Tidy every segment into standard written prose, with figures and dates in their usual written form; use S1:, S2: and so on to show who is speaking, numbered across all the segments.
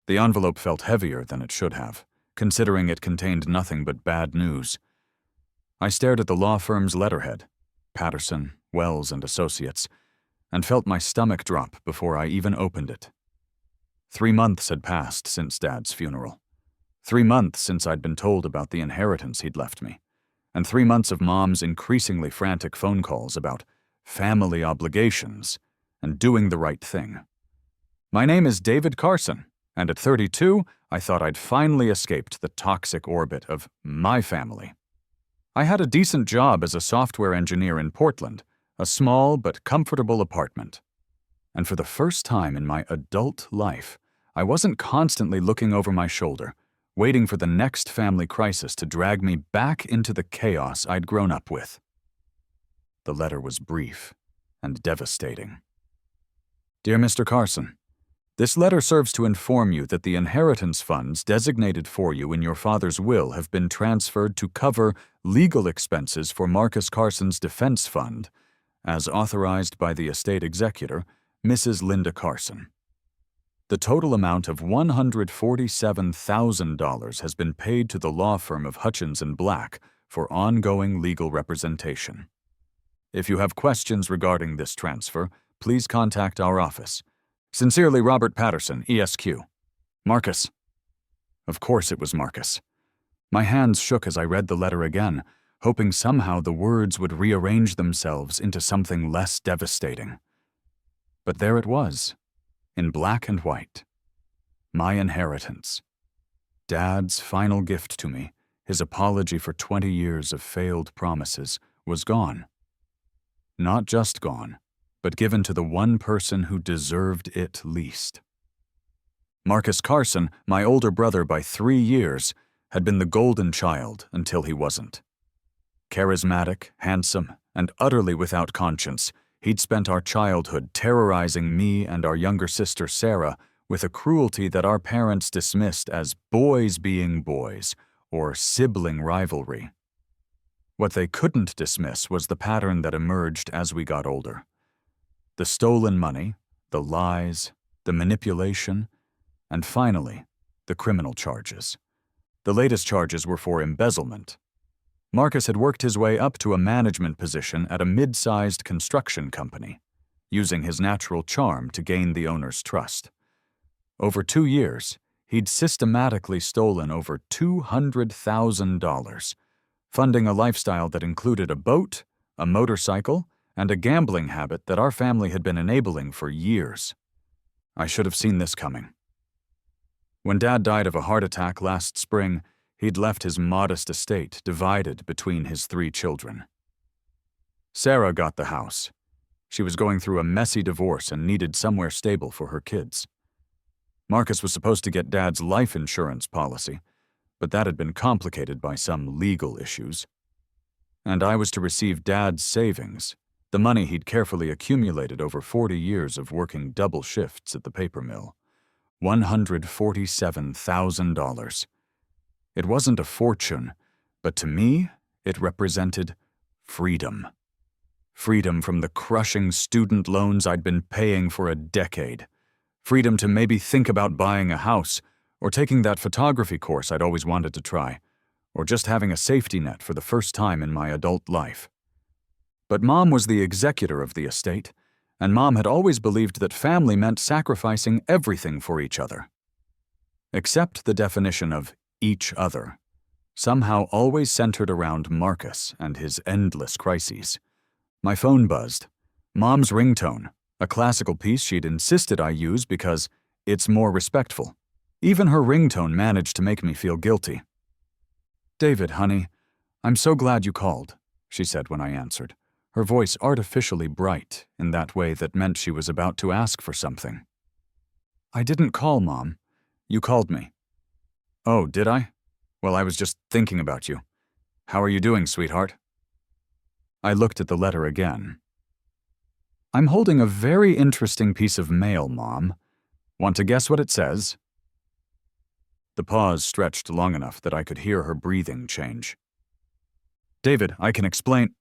S1: The envelope felt heavier than it should have, considering it contained nothing but bad news. I stared at the law firm's letterhead, Patterson, Wells and Associates, and felt my stomach drop before I even opened it. 3 months had passed since Dad's funeral. 3 months since I'd been told about the inheritance he'd left me, and 3 months of Mom's increasingly frantic phone calls about family obligations and doing the right thing. My name is David Carson, and at 32, I thought I'd finally escaped the toxic orbit of my family. I had a decent job as a software engineer in Portland, a small but comfortable apartment. And for the first time in my adult life, I wasn't constantly looking over my shoulder, waiting for the next family crisis to drag me back into the chaos I'd grown up with. The letter was brief and devastating. Dear Mr. Carson, this letter serves to inform you that the inheritance funds designated for you in your father's will have been transferred to cover legal expenses for Marcus Carson's defense fund, as authorized by the estate executor, Mrs. Linda Carson. The total amount of $147,000 has been paid to the law firm of Hutchins & Black for ongoing legal representation. If you have questions regarding this transfer, please contact our office. Sincerely, Robert Patterson, ESQ. Marcus. Of course it was Marcus. My hands shook as I read the letter again, hoping somehow the words would rearrange themselves into something less devastating. But there it was, in black and white. My inheritance. Dad's final gift to me, his apology for 20 years of failed promises, was gone. Not just gone, but given to the one person who deserved it least. Marcus Carson, my older brother by 3 years, had been the golden child until he wasn't. Charismatic, handsome, and utterly without conscience, he'd spent our childhood terrorizing me and our younger sister Sarah with a cruelty that our parents dismissed as boys being boys, or sibling rivalry. What they couldn't dismiss was the pattern that emerged as we got older. The stolen money, the lies, the manipulation, and finally, the criminal charges. The latest charges were for embezzlement. Marcus had worked his way up to a management position at a mid-sized construction company, using his natural charm to gain the owner's trust. Over 2 years, he'd systematically stolen over $200,000, funding a lifestyle that included a boat, a motorcycle, and a gambling habit that our family had been enabling for years. I should have seen this coming. When Dad died of a heart attack last spring, he'd left his modest estate divided between his 3 children. Sarah got the house. She was going through a messy divorce and needed somewhere stable for her kids. Marcus was supposed to get Dad's life insurance policy, but that had been complicated by some legal issues. And I was to receive Dad's savings, the money he'd carefully accumulated over 40 years of working double shifts at the paper mill. $147,000. It wasn't a fortune, but to me, it represented freedom. Freedom from the crushing student loans I'd been paying for a decade. Freedom to maybe think about buying a house, or taking that photography course I'd always wanted to try, or just having a safety net for the first time in my adult life. But Mom was the executor of the estate, and Mom had always believed that family meant sacrificing everything for each other. Except the definition of each other, somehow always centered around Marcus and his endless crises. My phone buzzed. Mom's ringtone, a classical piece she'd insisted I use because it's more respectful. Even her ringtone managed to make me feel guilty. "David, honey, I'm so glad you called," she said when I answered, her voice artificially bright in that way that meant she was about to ask for something. "I didn't call, Mom. You called me." "Oh, did I? Well, I was just thinking about you. How are you doing, sweetheart?" I looked at the letter again. "I'm holding a very interesting piece of mail, Mom. Want to guess what it says?" The pause stretched long enough that I could hear her breathing change. "David, I can explain.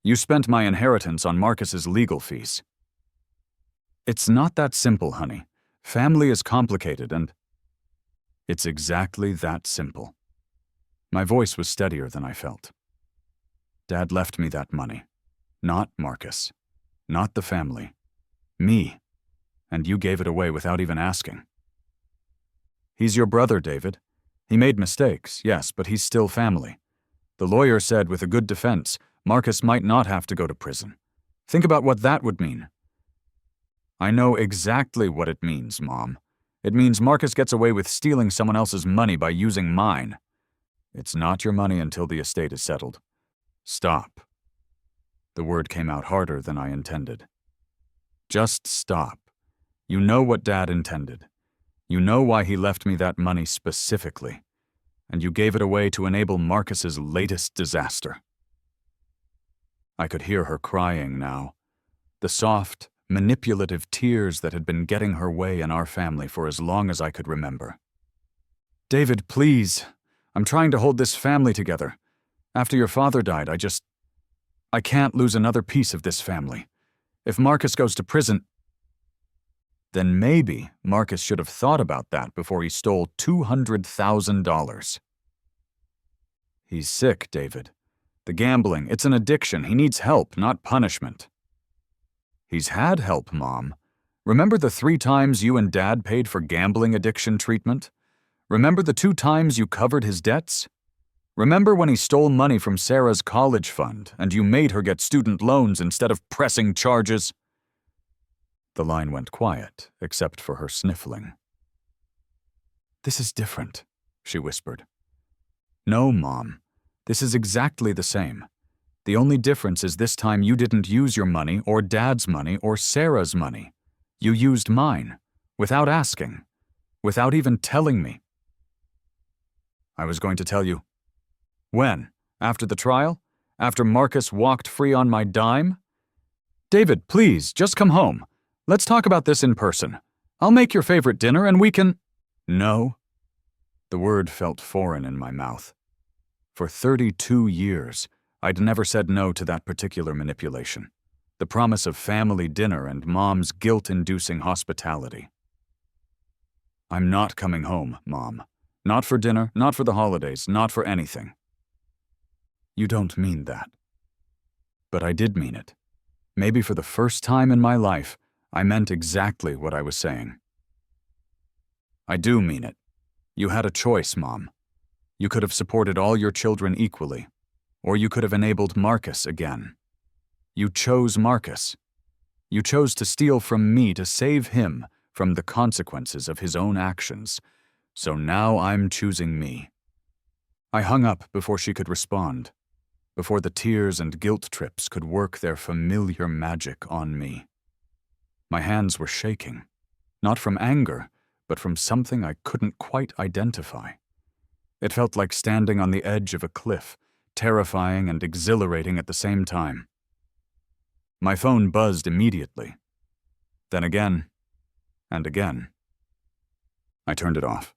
S1: You spent my inheritance on Marcus's legal fees." "It's not that simple, honey. Family is complicated and..." It's exactly that simple. My voice was steadier than I felt. Dad left me that money. Not Marcus. Not the family. Me. And you gave it away without even asking. He's your brother, David. He made mistakes, yes, but he's still family. The lawyer said with a good defense, Marcus might not have to go to prison. Think about what that would mean. I know exactly what it means, Mom. It means Marcus gets away with stealing someone else's money by using mine. It's not your money until the estate is settled. Stop. The word came out harder than I intended. Just stop. You know what Dad intended. You know why he left me that money specifically. And you gave it away to enable Marcus's latest disaster. I could hear her crying now. The soft, manipulative tears that had been getting her way in our family for as long as I could remember. David, please. I'm trying to hold this family together. After your father died, I can't lose another piece of this family. If Marcus goes to prison, then maybe Marcus should have thought about that before he stole $200,000. He's sick, David. The gambling, it's an addiction. He needs help, not punishment. He's had help, Mom. Remember the 3 times you and Dad paid for gambling addiction treatment? Remember the 2 times you covered his debts? Remember when he stole money from Sarah's college fund and you made her get student loans instead of pressing charges? The line went quiet, except for her sniffling. This is different, she whispered. No, Mom. This is exactly the same. The only difference is this time you didn't use your money or Dad's money or Sarah's money. You used mine, without asking, without even telling me. I was going to tell you. When? After the trial? After Marcus walked free on my dime? David, please, just come home. Let's talk about this in person. I'll make your favorite dinner and we can… No. The word felt foreign in my mouth. For 32 years, I'd never said no to that particular manipulation. The promise of family dinner and Mom's guilt-inducing hospitality. I'm not coming home, Mom. Not for dinner, not for the holidays, not for anything. You don't mean that. But I did mean it. Maybe for the first time in my life, I meant exactly what I was saying. I do mean it. You had a choice, Mom. You could have supported all your children equally, or you could have enabled Marcus again. You chose Marcus. You chose to steal from me to save him from the consequences of his own actions. So now I'm choosing me. I hung up before she could respond, before the tears and guilt trips could work their familiar magic on me. My hands were shaking, not from anger, but from something I couldn't quite identify. It felt like standing on the edge of a cliff, terrifying and exhilarating at the same time. My phone buzzed immediately. Then again, and again. I turned it off.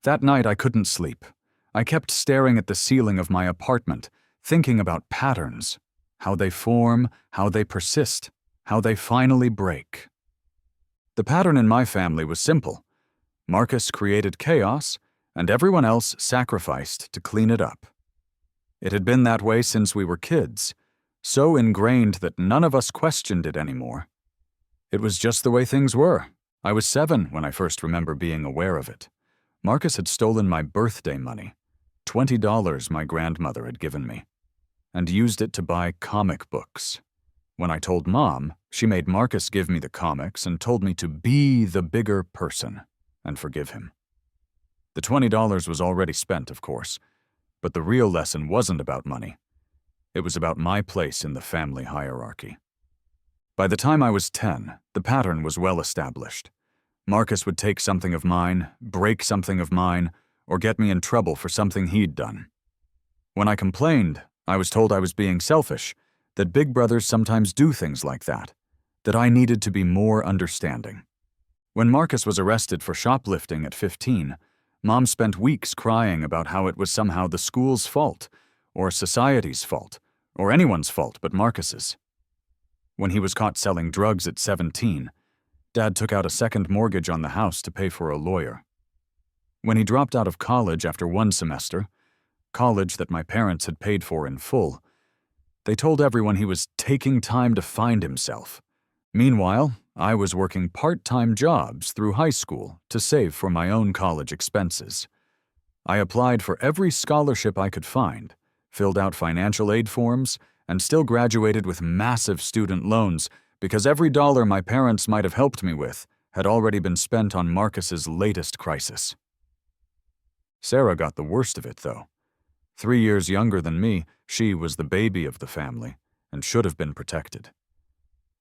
S1: That night I couldn't sleep. I kept staring at the ceiling of my apartment, thinking about patterns, how they form, how they persist, how they finally break. The pattern in my family was simple. Marcus created chaos, and everyone else sacrificed to clean it up. It had been that way since we were kids, so ingrained that none of us questioned it anymore. It was just the way things were. I was 7 when I first remember being aware of it. Marcus had stolen my birthday money, $20 my grandmother had given me, and used it to buy comic books. When I told Mom, she made Marcus give me the comics and told me to be the bigger person and forgive him. The $20 was already spent, of course, but the real lesson wasn't about money. It was about my place in the family hierarchy. By the time I was 10, the pattern was well established. Marcus would take something of mine, break something of mine, or get me in trouble for something he'd done. When I complained, I was told I was being selfish, that big brothers sometimes do things like that I needed to be more understanding. When Marcus was arrested for shoplifting at 15, Mom spent weeks crying about how it was somehow the school's fault, or society's fault, or anyone's fault but Marcus's. When he was caught selling drugs at 17, Dad took out a second mortgage on the house to pay for a lawyer. When he dropped out of college after one semester, college that my parents had paid for in full, they told everyone he was taking time to find himself. Meanwhile, I was working part-time jobs through high school to save for my own college expenses. I applied for every scholarship I could find, filled out financial aid forms, and still graduated with massive student loans because every dollar my parents might have helped me with had already been spent on Marcus's latest crisis. Sarah got the worst of it, though. 3 years younger than me, she was the baby of the family and should have been protected.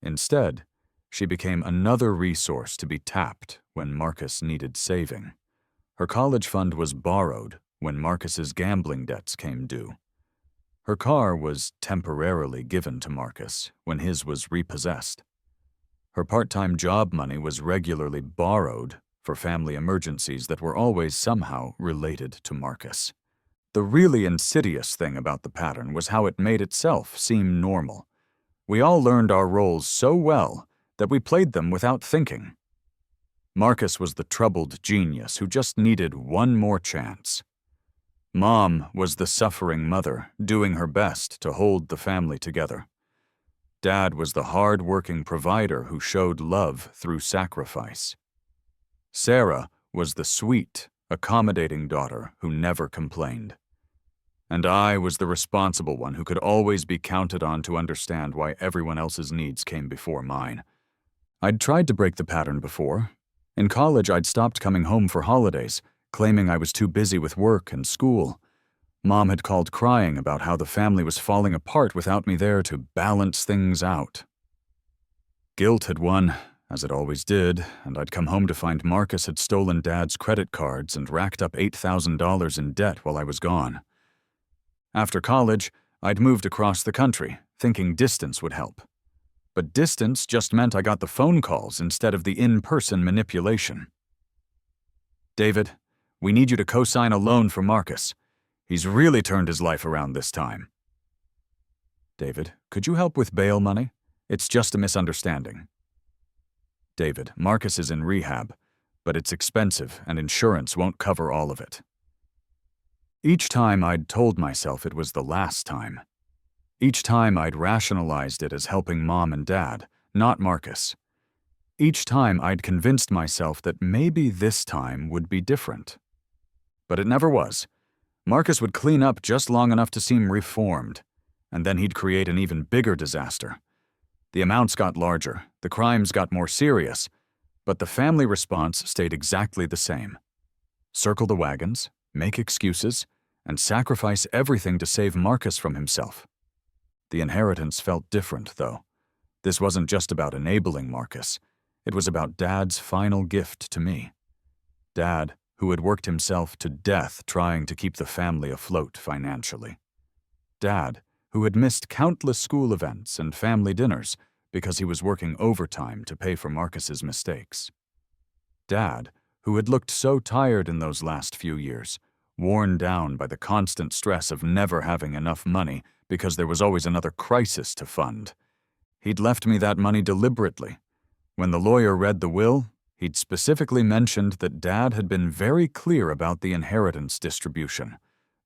S1: Instead, she became another resource to be tapped when Marcus needed saving. Her college fund was borrowed when Marcus's gambling debts came due. Her car was temporarily given to Marcus when his was repossessed. Her part-time job money was regularly borrowed for family emergencies that were always somehow related to Marcus. The really insidious thing about the pattern was how it made itself seem normal. We all learned our roles so well that we played them without thinking. Marcus was the troubled genius who just needed one more chance. Mom was the suffering mother, doing her best to hold the family together. Dad was the hard-working provider who showed love through sacrifice. Sarah was the sweet, accommodating daughter who never complained. And I was the responsible one who could always be counted on to understand why everyone else's needs came before mine. I'd tried to break the pattern before. In college, I'd stopped coming home for holidays, claiming I was too busy with work and school. Mom had called crying about how the family was falling apart without me there to balance things out. Guilt had won, as it always did, and I'd come home to find Marcus had stolen Dad's credit cards and racked up $8,000 in debt while I was gone. After college, I'd moved across the country, thinking distance would help. But distance just meant I got the phone calls instead of the in-person manipulation. David, we need you to co-sign a loan for Marcus. He's really turned his life around this time. David, could you help with bail money? It's just a misunderstanding. David, Marcus is in rehab, but it's expensive and insurance won't cover all of it. Each time I'd told myself it was the last time. Each time I'd rationalized it as helping Mom and Dad, not Marcus. Each time I'd convinced myself that maybe this time would be different. But it never was. Marcus would clean up just long enough to seem reformed, and then he'd create an even bigger disaster. The amounts got larger, the crimes got more serious, but the family response stayed exactly the same. Circle the wagons, make excuses, and sacrifice everything to save Marcus from himself. The inheritance felt different, though. This wasn't just about enabling Marcus. It was about Dad's final gift to me. Dad, who had worked himself to death trying to keep the family afloat financially. Dad, who had missed countless school events and family dinners because he was working overtime to pay for Marcus's mistakes. Dad, who had looked so tired in those last few years, worn down by the constant stress of never having enough money because there was always another crisis to fund. He'd left me that money deliberately. When the lawyer read the will, he'd specifically mentioned that Dad had been very clear about the inheritance distribution.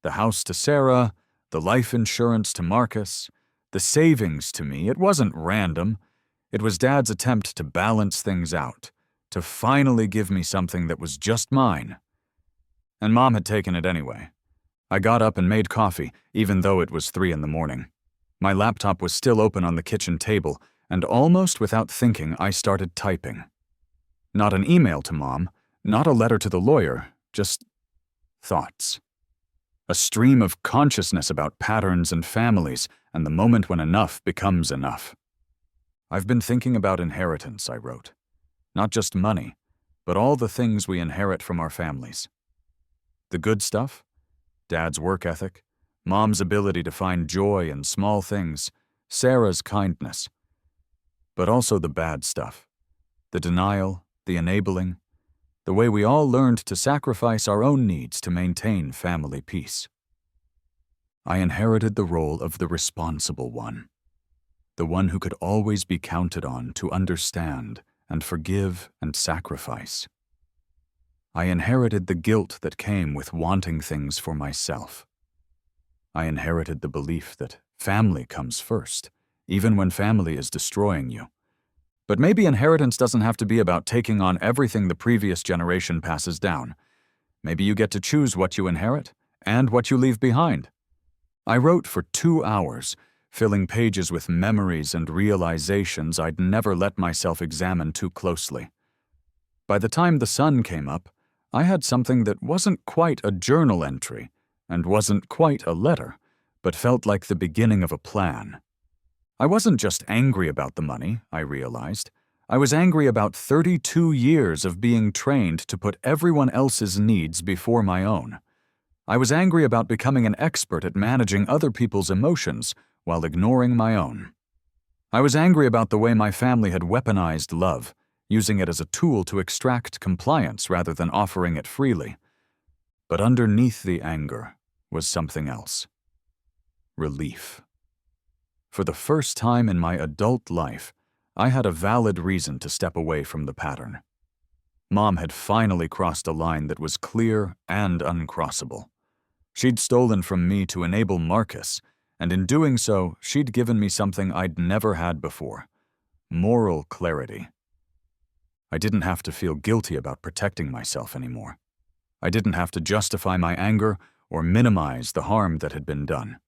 S1: The house to Sarah, the life insurance to Marcus, the savings to me. It wasn't random. It was Dad's attempt to balance things out, to finally give me something that was just mine. And Mom had taken it anyway. I got up and made coffee, even though it was 3 a.m. My laptop was still open on the kitchen table, and almost without thinking, I started typing. Not an email to Mom, not a letter to the lawyer, just thoughts. A stream of consciousness about patterns and families, and the moment when enough becomes enough. I've been thinking about inheritance, I wrote. Not just money, but all the things we inherit from our families. The good stuff, Dad's work ethic, Mom's ability to find joy in small things, Sarah's kindness. But also the bad stuff, the denial, the enabling, the way we all learned to sacrifice our own needs to maintain family peace. I inherited the role of the responsible one, the one who could always be counted on to understand and forgive and sacrifice. I inherited the guilt that came with wanting things for myself. I inherited the belief that family comes first, even when family is destroying you. But maybe inheritance doesn't have to be about taking on everything the previous generation passes down. Maybe you get to choose what you inherit and what you leave behind. I wrote for 2 hours, filling pages with memories and realizations I'd never let myself examine too closely. By the time the sun came up, I had something that wasn't quite a journal entry and wasn't quite a letter, but felt like the beginning of a plan. I wasn't just angry about the money, I realized. I was angry about 32 years of being trained to put everyone else's needs before my own. I was angry about becoming an expert at managing other people's emotions while ignoring my own. I was angry about the way my family had weaponized love, using it as a tool to extract compliance rather than offering it freely. But underneath the anger was something else. Relief. For the first time in my adult life, I had a valid reason to step away from the pattern. Mom had finally crossed a line that was clear and uncrossable. She'd stolen from me to enable Marcus, and in doing so, she'd given me something I'd never had before: moral clarity. I didn't have to feel guilty about protecting myself anymore. I didn't have to justify my anger or minimize the harm that had been done.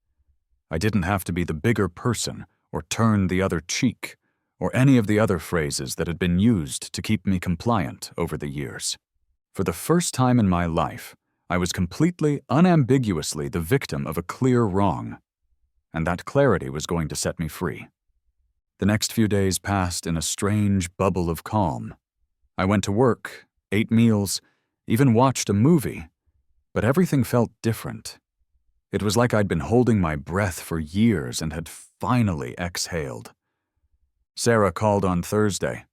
S1: I didn't have to be the bigger person or turn the other cheek, or any of the other phrases that had been used to keep me compliant over the years. For the first time in my life, I was completely, unambiguously the victim of a clear wrong, and that clarity was going to set me free. The next few days passed in a strange bubble of calm. I went to work, ate meals, even watched a movie, but everything felt different. It was like I'd been holding my breath for years and had finally exhaled. Sarah called on Thursday.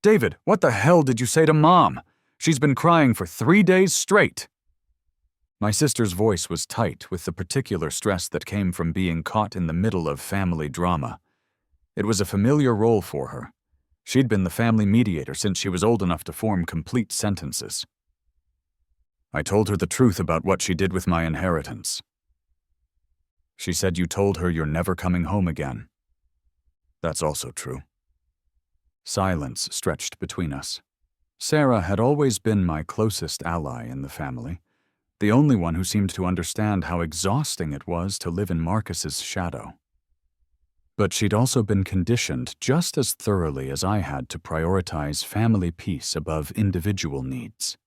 S1: "David, what the hell did you say to Mom? She's been crying for 3 days straight." My sister's voice was tight with the particular stress that came from being caught in the middle of family drama. It was a familiar role for her. She'd been the family mediator since she was old enough to form complete sentences. I told her the truth about what she did with my inheritance. She said you told her you're never coming home again. That's also true. Silence stretched between us. Sarah had always been my closest ally in the family, the only one who seemed to understand how exhausting it was to live in Marcus's shadow. But she'd also been conditioned just as thoroughly as I had to prioritize family peace above individual needs.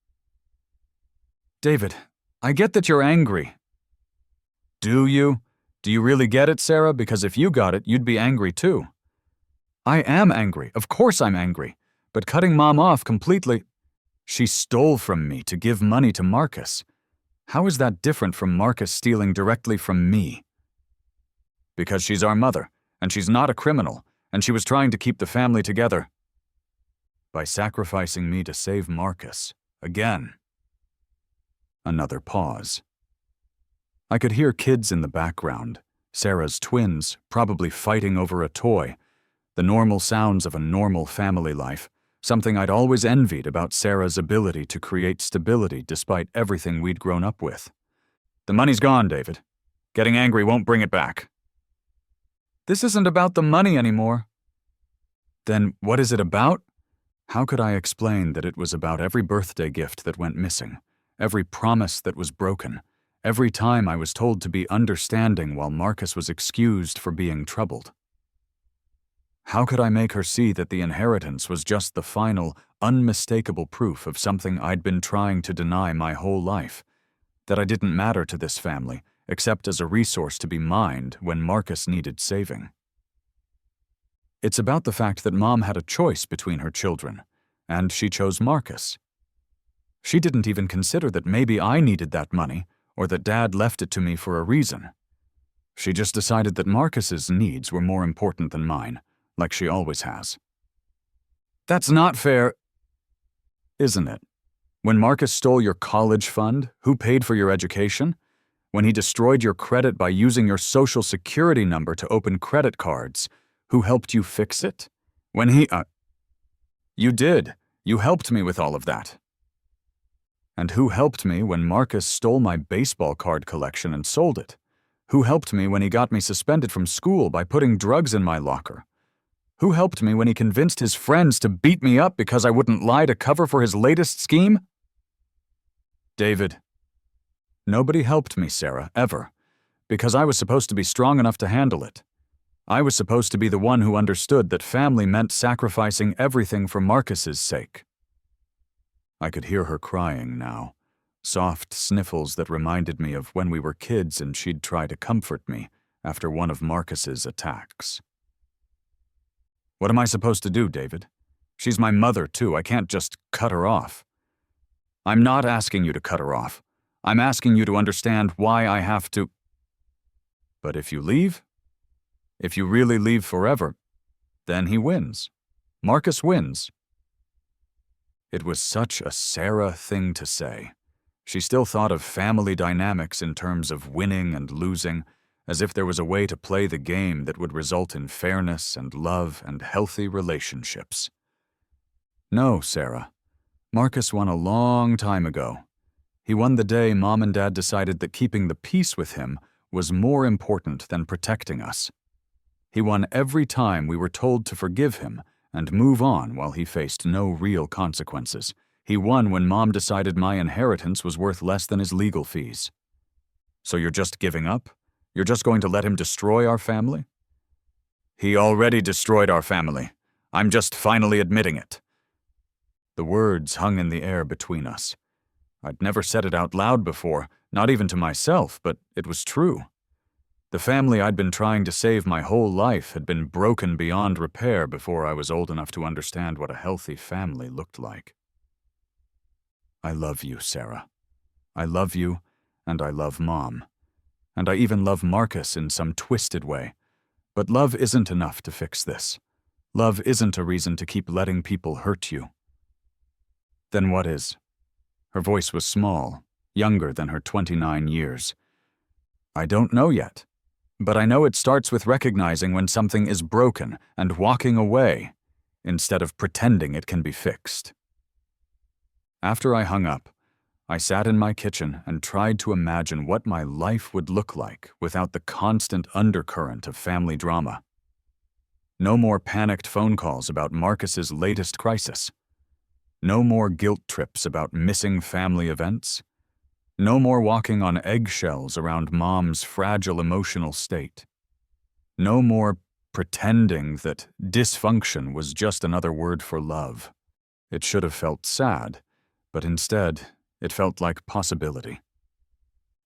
S1: "David, I get that you're angry." "Do you? Do you really get it, Sarah? Because if you got it, you'd be angry too." "I am angry. Of course I'm angry. But cutting Mom off completely—" "She stole from me to give money to Marcus. How is that different from Marcus stealing directly from me?" "Because she's our mother, and she's not a criminal, and she was trying to keep the family together." "By sacrificing me to save Marcus. Again." Another pause. I could hear kids in the background, Sarah's twins, probably fighting over a toy, the normal sounds of a normal family life, something I'd always envied about Sarah's ability to create stability despite everything we'd grown up with. "The money's gone, David. Getting angry won't bring it back." "This isn't about the money anymore." "Then what is it about?" How could I explain that it was about every birthday gift that went missing, every promise that was broken, every time I was told to be understanding while Marcus was excused for being troubled? How could I make her see that the inheritance was just the final, unmistakable proof of something I'd been trying to deny my whole life, that I didn't matter to this family, except as a resource to be mined when Marcus needed saving? It's about the fact that Mom had a choice between her children, and she chose Marcus. She didn't even consider that maybe I needed that money, or that Dad left it to me for a reason. She just decided that Marcus's needs were more important than mine, like she always has. "That's not fair." "Isn't it? When Marcus stole your college fund, who paid for your education? When he destroyed your credit by using your social security number to open credit cards, who helped you fix it? When he— You did. You helped me with all of that." And who helped me when Marcus stole my baseball card collection and sold it? Who helped me when he got me suspended from school by putting drugs in my locker? Who helped me when he convinced his friends to beat me up because I wouldn't lie to cover for his latest scheme? David. Nobody helped me, Sarah, ever, because I was supposed to be strong enough to handle it. I was supposed to be the one who understood that family meant sacrificing everything for Marcus's sake. I could hear her crying now, soft sniffles that reminded me of when we were kids and she'd try to comfort me after one of Marcus's attacks. What am I supposed to do, David? She's my mother, too. I can't just cut her off. I'm not asking you to cut her off. I'm asking you to understand why I have to. But if you leave, if you really leave forever, then he wins. Marcus wins. It was such a Sarah thing to say. She still thought of family dynamics in terms of winning and losing, as if there was a way to play the game that would result in fairness and love and healthy relationships. No, Sarah. Marcus won a long time ago. He won the day Mom and Dad decided that keeping the peace with him was more important than protecting us. He won every time we were told to forgive him and move on while he faced no real consequences. He won when Mom decided my inheritance was worth less than his legal fees. So you're just giving up? You're just going to let him destroy our family? He already destroyed our family. I'm just finally admitting it. The words hung in the air between us. I'd never said it out loud before, not even to myself, but it was true. The family I'd been trying to save my whole life had been broken beyond repair before I was old enough to understand what a healthy family looked like. I love you, Sarah. I love you, and I love Mom. And I even love Marcus in some twisted way. But love isn't enough to fix this. Love isn't a reason to keep letting people hurt you. Then what is? Her voice was small, younger than her 29 years. I don't know yet, but I know it starts with recognizing when something is broken and walking away, instead of pretending it can be fixed. After I hung up, I sat in my kitchen and tried to imagine what my life would look like without the constant undercurrent of family drama. No more panicked phone calls about Marcus's latest crisis. No more guilt trips about missing family events. No more walking on eggshells around Mom's fragile emotional state. No more pretending that dysfunction was just another word for love. It should have felt sad, but instead, it felt like possibility.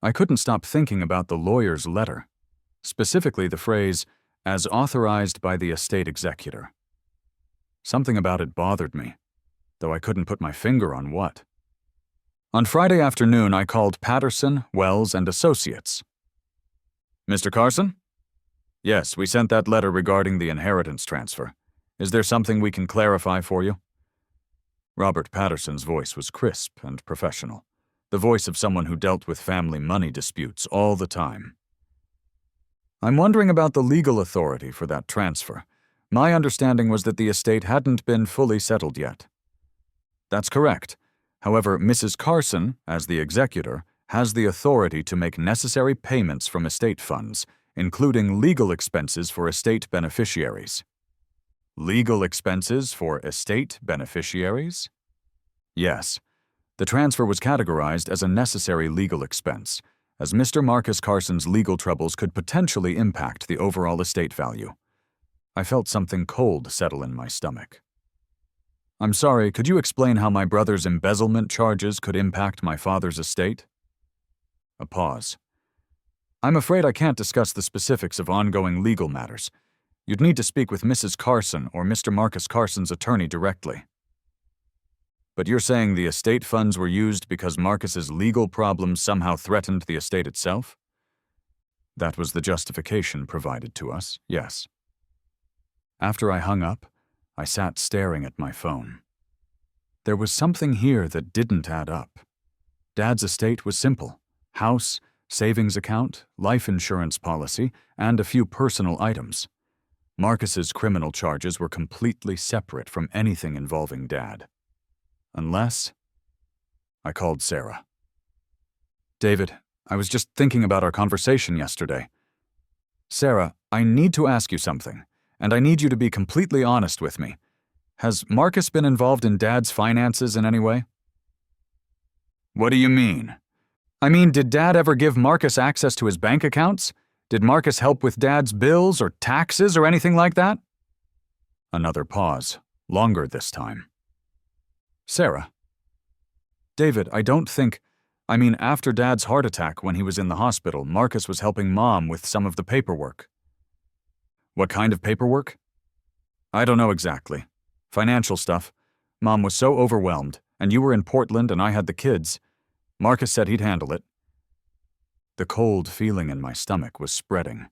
S1: I couldn't stop thinking about the lawyer's letter, specifically the phrase, "as authorized by the estate executor." Something about it bothered me, though I couldn't put my finger on what. On Friday afternoon, I called Patterson, Wells, and Associates. Mr. Carson? Yes, we sent that letter regarding the inheritance transfer. Is there something we can clarify for you? Robert Patterson's voice was crisp and professional, the voice of someone who dealt with family money disputes all the time. I'm wondering about the legal authority for that transfer. My understanding was that the estate hadn't been fully settled yet. That's correct. However, Mrs. Carson, as the executor, has the authority to make necessary payments from estate funds, including legal expenses for estate beneficiaries. Legal expenses for estate beneficiaries? Yes. The transfer was categorized as a necessary legal expense, as Mr. Marcus Carson's legal troubles could potentially impact the overall estate value. I felt something cold settle in my stomach. I'm sorry, could you explain how my brother's embezzlement charges could impact my father's estate? A pause. I'm afraid I can't discuss the specifics of ongoing legal matters. You'd need to speak with Mrs. Carson or Mr. Marcus Carson's attorney directly. But you're saying the estate funds were used because Marcus's legal problems somehow threatened the estate itself? That was the justification provided to us, yes. After I hung up, I sat staring at my phone. There was something here that didn't add up. Dad's estate was simple: house, savings account, life insurance policy, and a few personal items. Marcus's criminal charges were completely separate from anything involving Dad. Unless... I called Sarah. David, I was just thinking about our conversation yesterday. Sarah, I need to ask you something, and I need you to be completely honest with me. Has Marcus been involved in Dad's finances in any way? What do you mean? I mean, did Dad ever give Marcus access to his bank accounts? Did Marcus help with Dad's bills or taxes or anything like that? Another pause, longer this time. Sarah. David, I don't think... after Dad's heart attack when he was in the hospital, Marcus was helping Mom with some of the paperwork. What kind of paperwork? I don't know exactly. Financial stuff. Mom was so overwhelmed, and you were in Portland and I had the kids. Marcus said he'd handle it. The cold feeling in my stomach was spreading.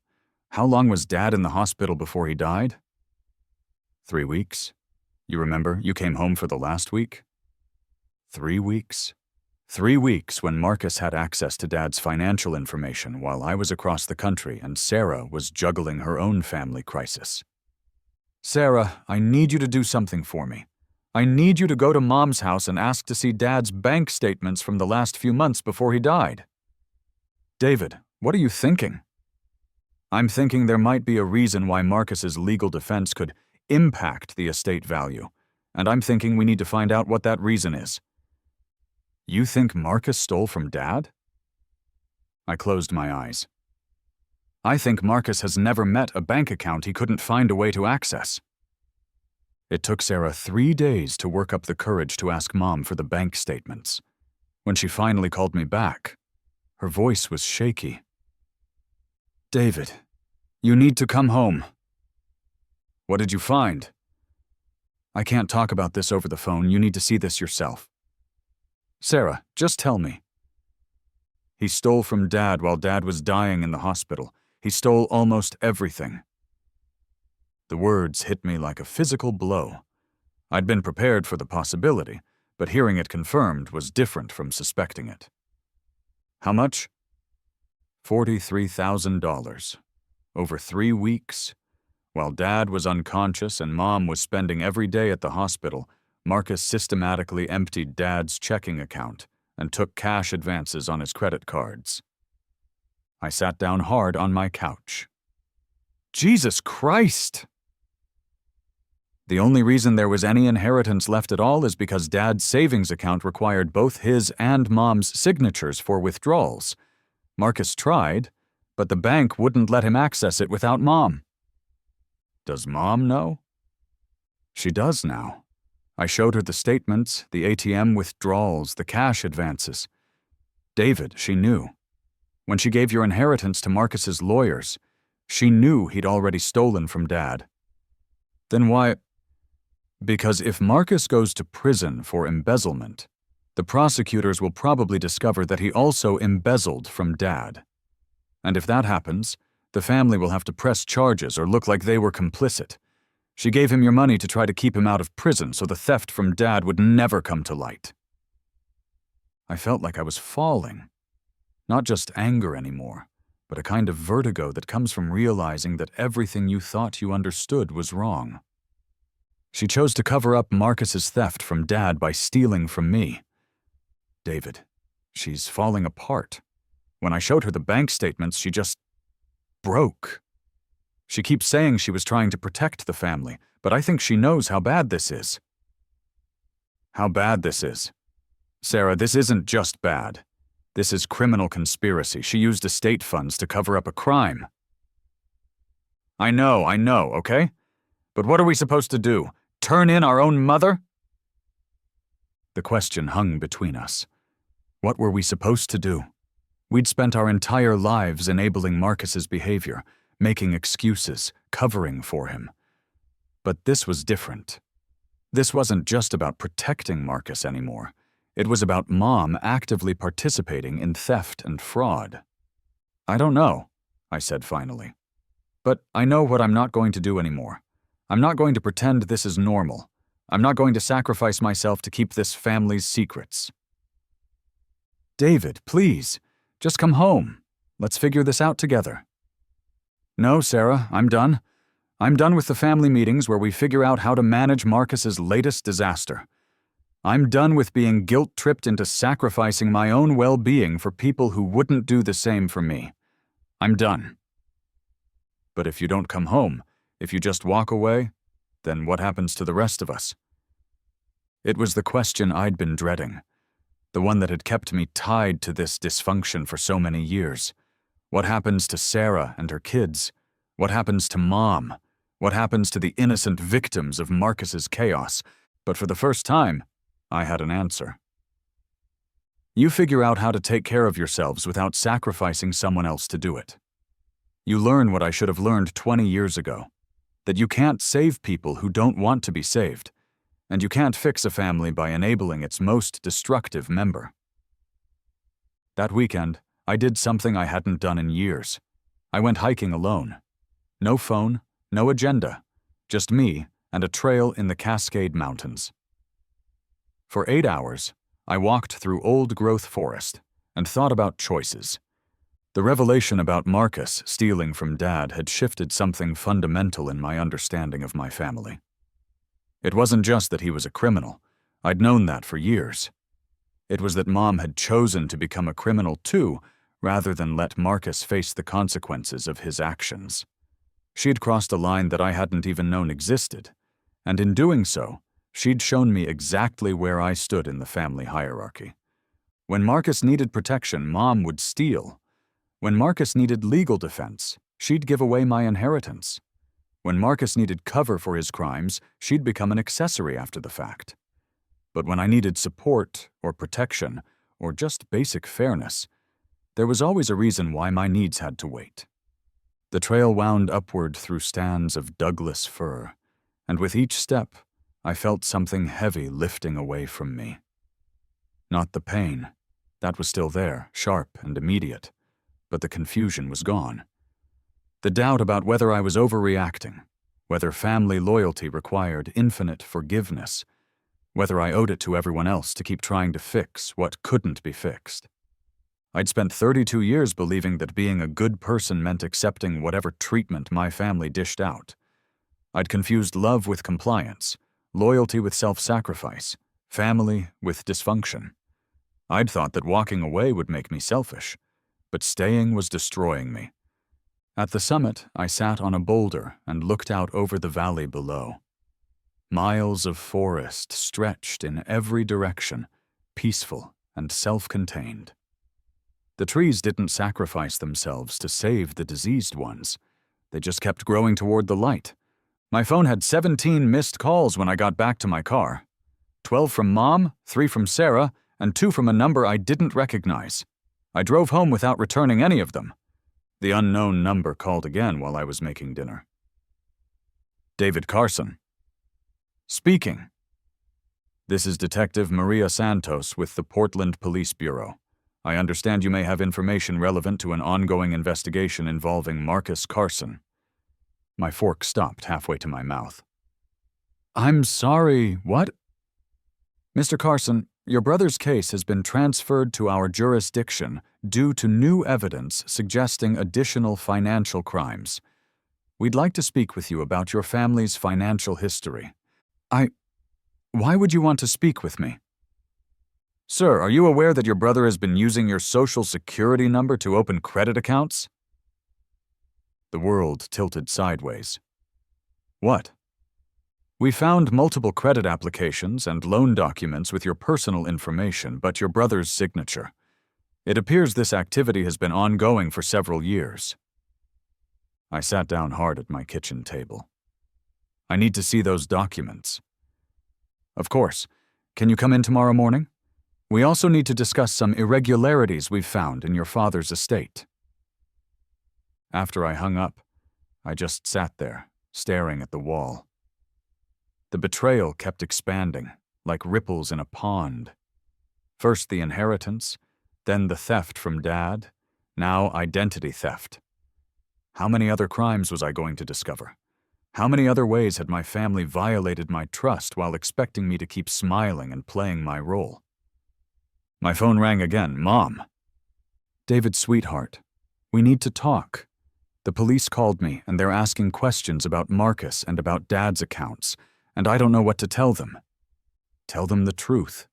S1: How long was Dad in the hospital before he died? 3 weeks. You remember, you came home for the last week? 3 weeks. 3 weeks when Marcus had access to Dad's financial information while I was across the country and Sarah was juggling her own family crisis. Sarah, I need you to do something for me. I need you to go to Mom's house and ask to see Dad's bank statements from the last few months before he died. David, what are you thinking? I'm thinking there might be a reason why Marcus's legal defense could impact the estate value, and I'm thinking we need to find out what that reason is. You think Marcus stole from Dad? I closed my eyes. I think Marcus has never met a bank account he couldn't find a way to access. It took Sarah 3 days to work up the courage to ask Mom for the bank statements. When she finally called me back, her voice was shaky. David, you need to come home. What did you find? I can't talk about this over the phone. You need to see this yourself. Sarah, just tell me. He stole from Dad while Dad was dying in the hospital. He stole almost everything. The words hit me like a physical blow. I'd been prepared for the possibility, but hearing it confirmed was different from suspecting it. How much? $43,000. Over 3 weeks. While Dad was unconscious and Mom was spending every day at the hospital, Marcus systematically emptied Dad's checking account and took cash advances on his credit cards. I sat down hard on my couch. Jesus Christ! The only reason there was any inheritance left at all is because Dad's savings account required both his and Mom's signatures for withdrawals. Marcus tried, but the bank wouldn't let him access it without Mom. Does Mom know? She does now. I showed her the statements, the ATM withdrawals, the cash advances. David, she knew. When she gave your inheritance to Marcus's lawyers, she knew he'd already stolen from Dad. Then why? Because if Marcus goes to prison for embezzlement, the prosecutors will probably discover that he also embezzled from Dad. And if that happens, the family will have to press charges or look like they were complicit. She gave him your money to try to keep him out of prison so the theft from Dad would never come to light. I felt like I was falling. Not just anger anymore, but a kind of vertigo that comes from realizing that everything you thought you understood was wrong. She chose to cover up Marcus's theft from Dad by stealing from me. David, she's falling apart. When I showed her the bank statements, she just broke. She keeps saying she was trying to protect the family, but I think she knows how bad this is. How bad this is? Sarah, this isn't just bad. This is criminal conspiracy. She used estate funds to cover up a crime. I know, okay? But what are we supposed to do? Turn in our own mother? The question hung between us. What were we supposed to do? We'd spent our entire lives enabling Marcus's behavior, making excuses, covering for him. But this was different. This wasn't just about protecting Marcus anymore. It was about Mom actively participating in theft and fraud. I don't know, I said finally. But I know what I'm not going to do anymore. I'm not going to pretend this is normal. I'm not going to sacrifice myself to keep this family's secrets. David, please, just come home. Let's figure this out together. No, Sarah, I'm done. I'm done with the family meetings where we figure out how to manage Marcus's latest disaster. I'm done with being guilt-tripped into sacrificing my own well-being for people who wouldn't do the same for me. I'm done. But if you don't come home, if you just walk away, then what happens to the rest of us? It was the question I'd been dreading, the one that had kept me tied to this dysfunction for so many years. What happens to Sarah and her kids? What happens to Mom? What happens to the innocent victims of Marcus's chaos? But for the first time, I had an answer. You figure out how to take care of yourselves without sacrificing someone else to do it. You learn what I should have learned 20 years ago, that you can't save people who don't want to be saved, and you can't fix a family by enabling its most destructive member. That weekend, I did something I hadn't done in years. I went hiking alone. No phone, no agenda, just me and a trail in the Cascade Mountains. For 8 hours, I walked through old-growth forest and thought about choices. The revelation about Marcus stealing from Dad had shifted something fundamental in my understanding of my family. It wasn't just that he was a criminal. I'd known that for years. It was that Mom had chosen to become a criminal too, rather than let Marcus face the consequences of his actions. She'd crossed a line that I hadn't even known existed, and in doing so, she'd shown me exactly where I stood in the family hierarchy. When Marcus needed protection, Mom would steal. When Marcus needed legal defense, she'd give away my inheritance. When Marcus needed cover for his crimes, she'd become an accessory after the fact. But when I needed support or protection or just basic fairness, there was always a reason why my needs had to wait. The trail wound upward through stands of Douglas fir, and with each step, I felt something heavy lifting away from me. Not the pain. That was still there, sharp and immediate, but the confusion was gone. The doubt about whether I was overreacting, whether family loyalty required infinite forgiveness, whether I owed it to everyone else to keep trying to fix what couldn't be fixed. I'd spent 32 years believing that being a good person meant accepting whatever treatment my family dished out. I'd confused love with compliance, loyalty with self-sacrifice, family with dysfunction. I'd thought that walking away would make me selfish, but staying was destroying me. At the summit, I sat on a boulder and looked out over the valley below. Miles of forest stretched in every direction, peaceful and self-contained. The trees didn't sacrifice themselves to save the diseased ones. They just kept growing toward the light. My phone had 17 missed calls when I got back to my car. 12 from Mom, 3 from Sarah, and 2 from a number I didn't recognize. I drove home without returning any of them. The unknown number called again while I was making dinner. David Carson. Speaking. This is Detective Maria Santos with the Portland Police Bureau. I understand you may have information relevant to an ongoing investigation involving Marcus Carson. My fork stopped halfway to my mouth. I'm sorry, what? Mr. Carson, your brother's case has been transferred to our jurisdiction due to new evidence suggesting additional financial crimes. We'd like to speak with you about your family's financial history. Why would you want to speak with me? Sir, are you aware that your brother has been using your social security number to open credit accounts? The world tilted sideways. What? We found multiple credit applications and loan documents with your personal information, but your brother's signature. It appears this activity has been ongoing for several years. I sat down hard at my kitchen table. I need to see those documents. Of course. Can you come in tomorrow morning? We also need to discuss some irregularities we've found in your father's estate. After I hung up, I just sat there, staring at the wall. The betrayal kept expanding, like ripples in a pond. First the inheritance, then the theft from Dad, now identity theft. How many other crimes was I going to discover? How many other ways had my family violated my trust while expecting me to keep smiling and playing my role? My phone rang again. Mom. David, sweetheart, we need to talk. The police called me, and they're asking questions about Marcus and about Dad's accounts, and I don't know what to tell them. Tell them the truth.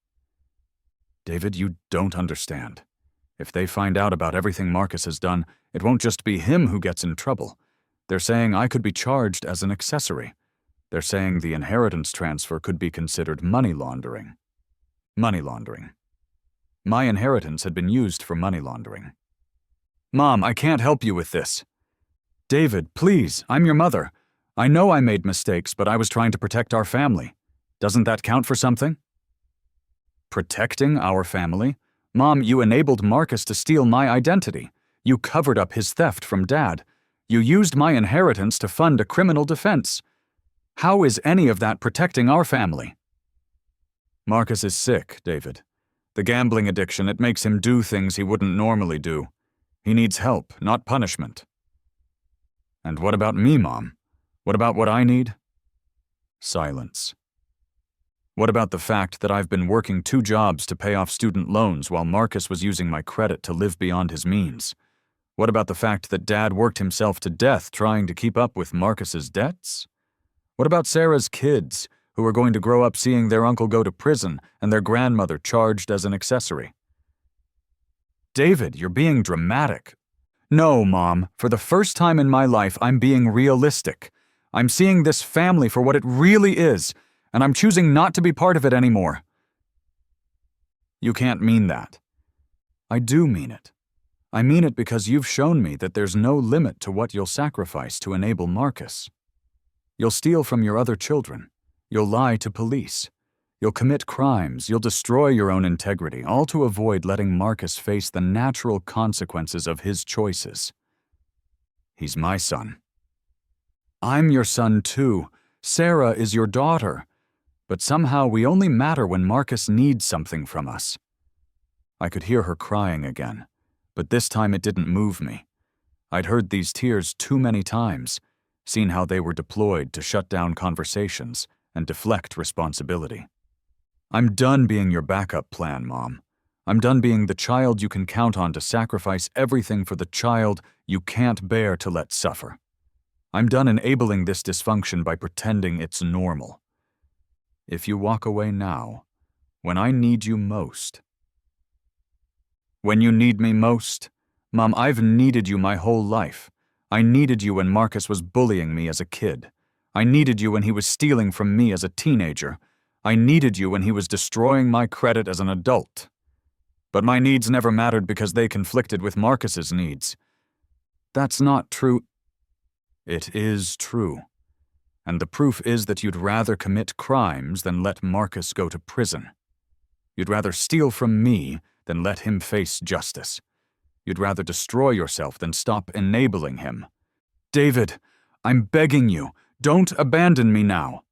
S1: David, you don't understand. If they find out about everything Marcus has done, it won't just be him who gets in trouble. They're saying I could be charged as an accessory. They're saying the inheritance transfer could be considered money laundering. Money laundering. My inheritance had been used for money laundering. Mom, I can't help you with this. David, please, I'm your mother. I know I made mistakes, but I was trying to protect our family. Doesn't that count for something? Protecting our family? Mom, you enabled Marcus to steal my identity. You covered up his theft from Dad. You used my inheritance to fund a criminal defense. How is any of that protecting our family? Marcus is sick, David. The gambling addiction, it makes him do things he wouldn't normally do. He needs help, not punishment. And what about me, Mom? What about what I need? Silence. What about the fact that I've been working 2 jobs to pay off student loans while Marcus was using my credit to live beyond his means? What about the fact that Dad worked himself to death trying to keep up with Marcus's debts? What about Sarah's kids, who are going to grow up seeing their uncle go to prison and their grandmother charged as an accessory? David, you're being dramatic. No, Mom, for the first time in my life, I'm being realistic. I'm seeing this family for what it really is, and I'm choosing not to be part of it anymore. You can't mean that. I do mean it. I mean it because you've shown me that there's no limit to what you'll sacrifice to enable Marcus. You'll steal from your other children. You'll lie to police. You'll commit crimes. You'll destroy your own integrity, all to avoid letting Marcus face the natural consequences of his choices. He's my son. I'm your son too. Sarah is your daughter. But somehow we only matter when Marcus needs something from us. I could hear her crying again, but this time it didn't move me. I'd heard these tears too many times, seen how they were deployed to shut down conversations and deflect responsibility. I'm done being your backup plan, Mom. I'm done being the child you can count on to sacrifice everything for the child you can't bear to let suffer. I'm done enabling this dysfunction by pretending it's normal. If you walk away now, when I need you most. When you need me most? Mom, I've needed you my whole life. I needed you when Marcus was bullying me as a kid. I needed you when he was stealing from me as a teenager. I needed you when he was destroying my credit as an adult. But my needs never mattered because they conflicted with Marcus's needs. That's not true. It is true. And the proof is that you'd rather commit crimes than let Marcus go to prison. You'd rather steal from me than let him face justice. You'd rather destroy yourself than stop enabling him. David, I'm begging you, don't abandon me now.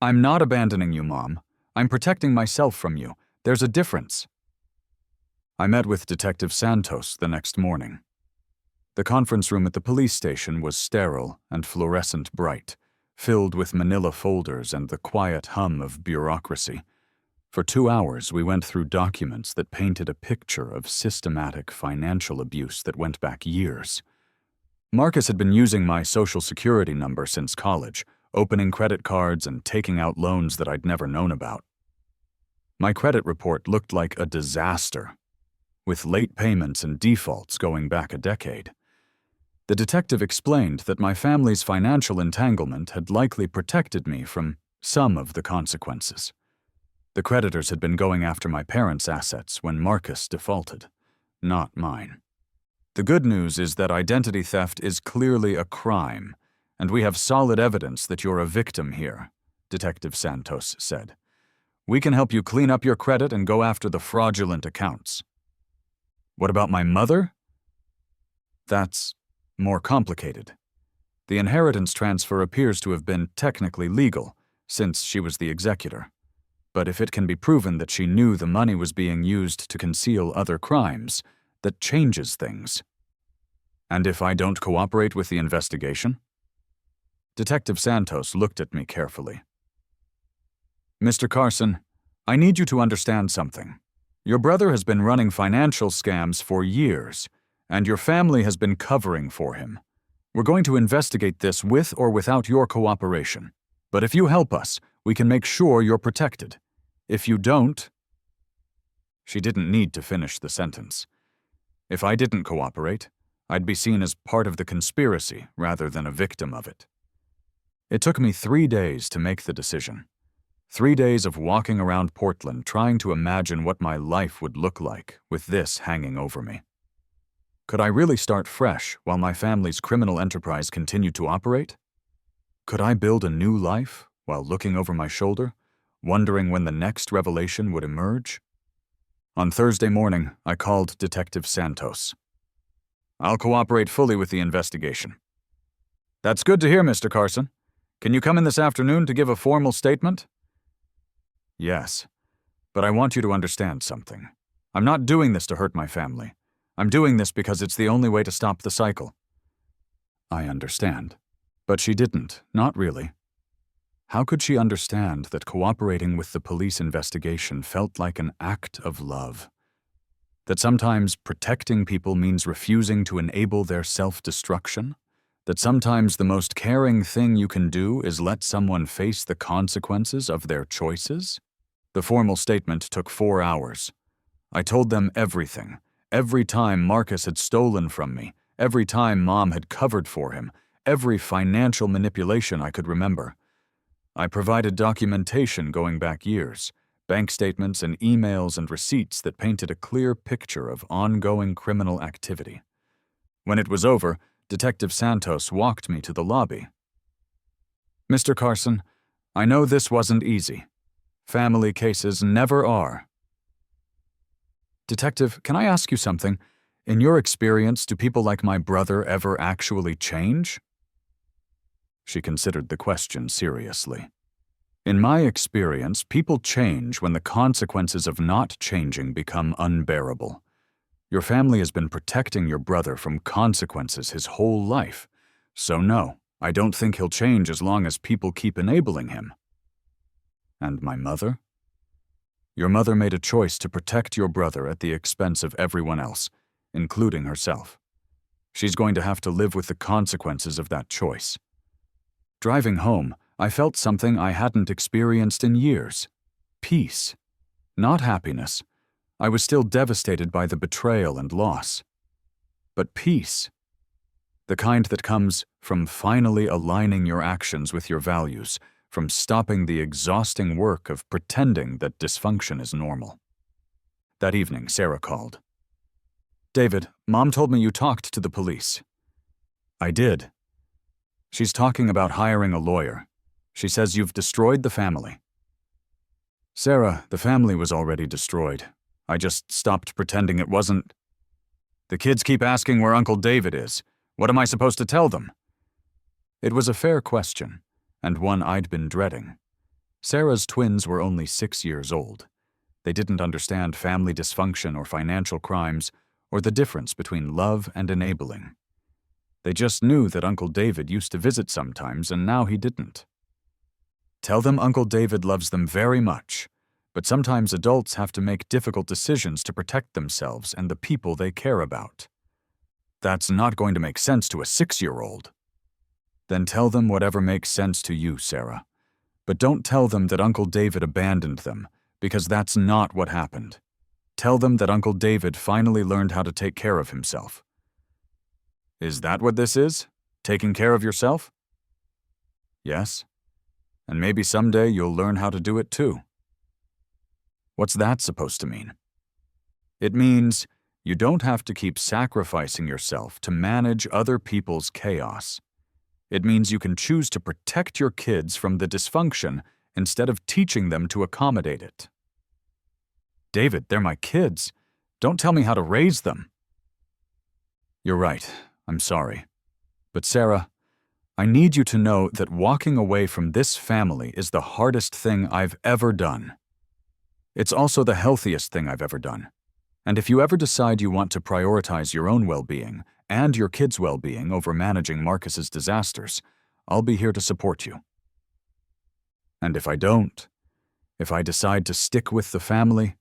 S1: I'm not abandoning you, Mom. I'm protecting myself from you. There's a difference. I met with Detective Santos the next morning. The conference room at the police station was sterile and fluorescent bright, filled with manila folders and the quiet hum of bureaucracy. For 2 hours, we went through documents that painted a picture of systematic financial abuse that went back years. Marcus had been using my social security number since college, opening credit cards and taking out loans that I'd never known about. My credit report looked like a disaster, with late payments and defaults going back a decade. The detective explained that my family's financial entanglement had likely protected me from some of the consequences. The creditors had been going after my parents' assets when Marcus defaulted, not mine. The good news is that identity theft is clearly a crime, and we have solid evidence that you're a victim here, Detective Santos said. We can help you clean up your credit and go after the fraudulent accounts. What about my mother? That's more complicated. The inheritance transfer appears to have been technically legal, since she was the executor. But if it can be proven that she knew the money was being used to conceal other crimes, that changes things. And if I don't cooperate with the investigation? Detective Santos looked at me carefully. Mr. Carson, I need you to understand something. Your brother has been running financial scams for years, and your family has been covering for him. We're going to investigate this with or without your cooperation. But if you help us, we can make sure you're protected. If you don't—" She didn't need to finish the sentence. If I didn't cooperate, I'd be seen as part of the conspiracy rather than a victim of it. It took me 3 days to make the decision. 3 days of walking around Portland trying to imagine what my life would look like with this hanging over me. Could I really start fresh while my family's criminal enterprise continued to operate? Could I build a new life while looking over my shoulder, wondering when the next revelation would emerge? On Thursday morning, I called Detective Santos. "I'll cooperate fully with the investigation." "That's good to hear, Mr. Carson. Can you come in this afternoon to give a formal statement?" "Yes, but I want you to understand something. I'm not doing this to hurt my family. I'm doing this because it's the only way to stop the cycle." I understand. But she didn't, not really. How could she understand that cooperating with the police investigation felt like an act of love? That sometimes protecting people means refusing to enable their self-destruction? That sometimes the most caring thing you can do is let someone face the consequences of their choices? The formal statement took 4 hours. I told them everything. Every time Marcus had stolen from me, every time Mom had covered for him, every financial manipulation I could remember. I provided documentation going back years, bank statements and emails and receipts that painted a clear picture of ongoing criminal activity. When it was over, Detective Santos walked me to the lobby. "Mr. Carson, I know this wasn't easy. Family cases never are." "Detective, can I ask you something? In your experience, do people like my brother ever actually change?" She considered the question seriously. "In my experience, people change when the consequences of not changing become unbearable. Your family has been protecting your brother from consequences his whole life. So no, I don't think he'll change as long as people keep enabling him." "And my mother?" "Your mother made a choice to protect your brother at the expense of everyone else, including herself. She's going to have to live with the consequences of that choice." Driving home, I felt something I hadn't experienced in years. Peace. Not happiness. I was still devastated by the betrayal and loss. But peace. The kind that comes from finally aligning your actions with your values, from stopping the exhausting work of pretending that dysfunction is normal. That evening, Sarah called. "David, Mom told me you talked to the police." "I did. She's talking about hiring a lawyer. She says you've destroyed the family." "Sarah, the family was already destroyed. I just stopped pretending it wasn't." "The kids keep asking where Uncle David is. What am I supposed to tell them?" It was a fair question, and one I'd been dreading. Sarah's twins were only 6 years old. They didn't understand family dysfunction or financial crimes, or the difference between love and enabling. They just knew that Uncle David used to visit sometimes, and now he didn't. Tell them Uncle David loves them very much, but sometimes adults have to make difficult decisions to protect themselves and the people they care about. That's not going to make sense to a 6-year-old. Then tell them whatever makes sense to you, Sarah. But don't tell them that Uncle David abandoned them, because that's not what happened. Tell them that Uncle David finally learned how to take care of himself. Is that what this is? Taking care of yourself? Yes. And maybe someday you'll learn how to do it too. What's that supposed to mean? It means you don't have to keep sacrificing yourself to manage other people's chaos. It means you can choose to protect your kids from the dysfunction instead of teaching them to accommodate it. David, they're my kids. Don't tell me how to raise them. You're right. I'm sorry. But Sarah, I need you to know that walking away from this family is the hardest thing I've ever done. It's also the healthiest thing I've ever done. And if you ever decide you want to prioritize your own well-being and your kids' well-being over managing Marcus's disasters, I'll be here to support you. And if I don't, if I decide to stick with the family,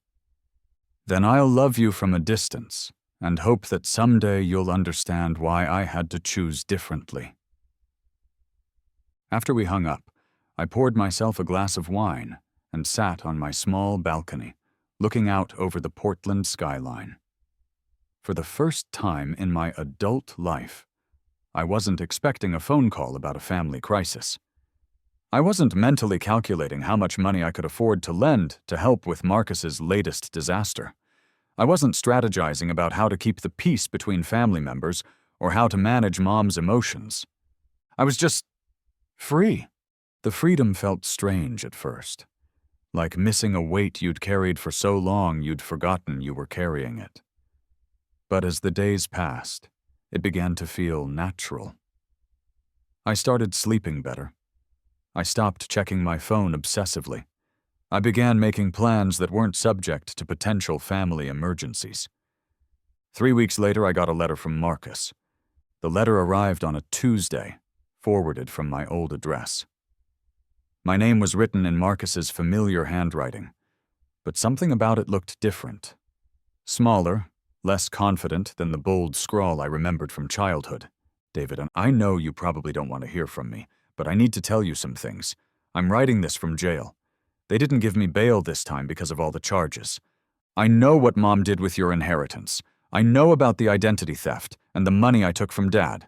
S1: then I'll love you from a distance and hope that someday you'll understand why I had to choose differently. After we hung up, I poured myself a glass of wine and sat on my small balcony, looking out over the Portland skyline. For the first time in my adult life, I wasn't expecting a phone call about a family crisis. I wasn't mentally calculating how much money I could afford to lend to help with Marcus's latest disaster. I wasn't strategizing about how to keep the peace between family members or how to manage Mom's emotions. I was just free. The freedom felt strange at first, like missing a weight you'd carried for so long you'd forgotten you were carrying it. But as the days passed, it began to feel natural. I started sleeping better. I stopped checking my phone obsessively. I began making plans that weren't subject to potential family emergencies. 3 weeks later, I got a letter from Marcus. The letter arrived on a Tuesday, forwarded from my old address. My name was written in Marcus's familiar handwriting, but something about it looked different. Smaller, less confident than the bold scrawl I remembered from childhood. David, I know you probably don't want to hear from me, but I need to tell you some things. I'm writing this from jail. They didn't give me bail this time because of all the charges. I know what Mom did with your inheritance. I know about the identity theft and the money I took from Dad.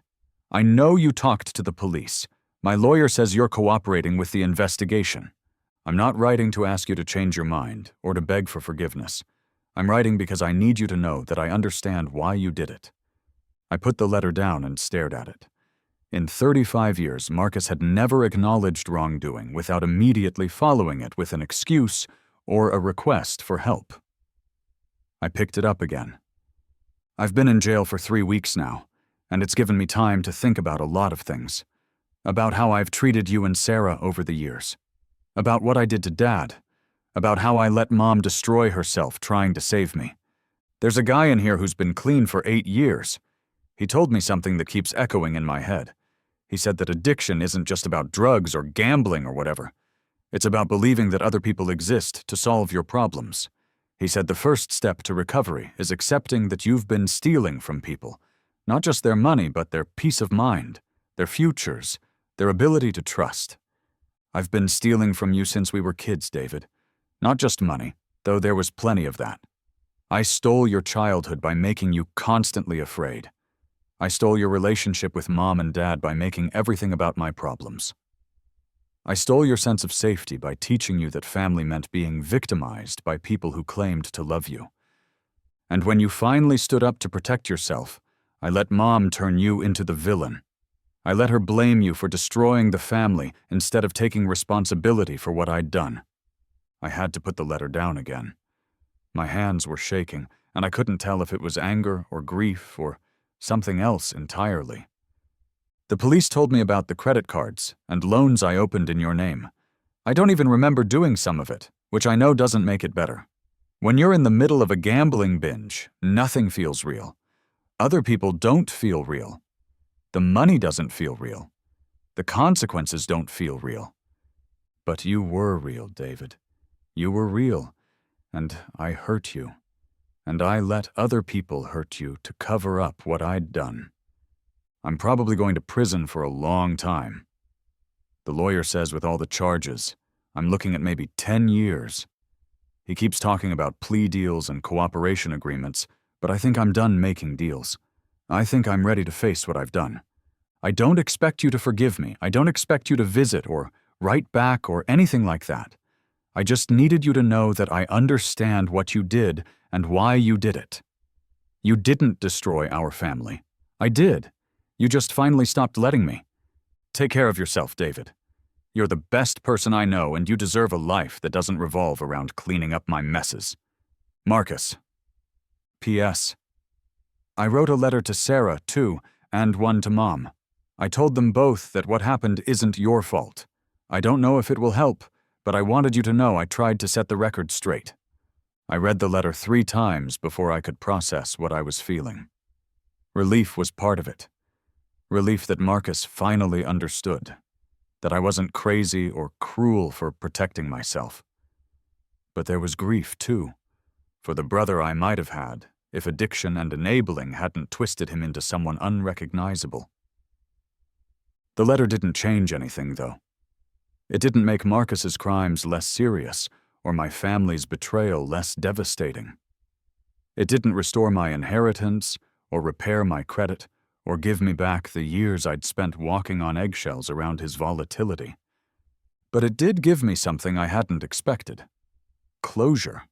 S1: I know you talked to the police. My lawyer says you're cooperating with the investigation. I'm not writing to ask you to change your mind or to beg for forgiveness. I'm writing because I need you to know that I understand why you did it. I put the letter down and stared at it. In 35 years, Marcus had never acknowledged wrongdoing without immediately following it with an excuse or a request for help. I picked it up again. I've been in jail for 3 weeks now, and it's given me time to think about a lot of things. About how I've treated you and Sarah over the years. About what I did to Dad. About how I let Mom destroy herself trying to save me. There's a guy in here who's been clean for 8 years. He told me something that keeps echoing in my head. He said that addiction isn't just about drugs or gambling or whatever. It's about believing that other people exist to solve your problems. He said the first step to recovery is accepting that you've been stealing from people. Not just their money, but their peace of mind, their futures, their ability to trust. I've been stealing from you since we were kids, David. Not just money, though there was plenty of that. I stole your childhood by making you constantly afraid. I stole your relationship with Mom and Dad by making everything about my problems. I stole your sense of safety by teaching you that family meant being victimized by people who claimed to love you. And when you finally stood up to protect yourself, I let Mom turn you into the villain. I let her blame you for destroying the family instead of taking responsibility for what I'd done. I had to put the letter down again. My hands were shaking, and I couldn't tell if it was anger or grief or something else entirely. The police told me about the credit cards and loans I opened in your name. I don't even remember doing some of it, which I know doesn't make it better. When you're in the middle of a gambling binge, nothing feels real. Other people don't feel real. The money doesn't feel real. The consequences don't feel real. But you were real, David. You were real, and I hurt you. And I let other people hurt you to cover up what I'd done. I'm probably going to prison for a long time. The lawyer says with all the charges, I'm looking at maybe 10 years. He keeps talking about plea deals and cooperation agreements, but I think I'm done making deals. I think I'm ready to face what I've done. I don't expect you to forgive me. I don't expect you to visit or write back or anything like that. I just needed you to know that I understand what you did and why you did it. You didn't destroy our family. I did. You just finally stopped letting me. Take care of yourself, David. You're the best person I know, and you deserve a life that doesn't revolve around cleaning up my messes. Marcus. P.S. I wrote a letter to Sarah, too, and one to Mom. I told them both that what happened isn't your fault. I don't know if it will help, but I wanted you to know I tried to set the record straight. I read the letter 3 times before I could process what I was feeling. Relief was part of it. Relief that Marcus finally understood, that I wasn't crazy or cruel for protecting myself. But there was grief, too, for the brother I might have had if addiction and enabling hadn't twisted him into someone unrecognizable. The letter didn't change anything, though. It didn't make Marcus's crimes less serious or my family's betrayal less devastating. It didn't restore my inheritance or repair my credit or give me back the years I'd spent walking on eggshells around his volatility. But it did give me something I hadn't expected: closure.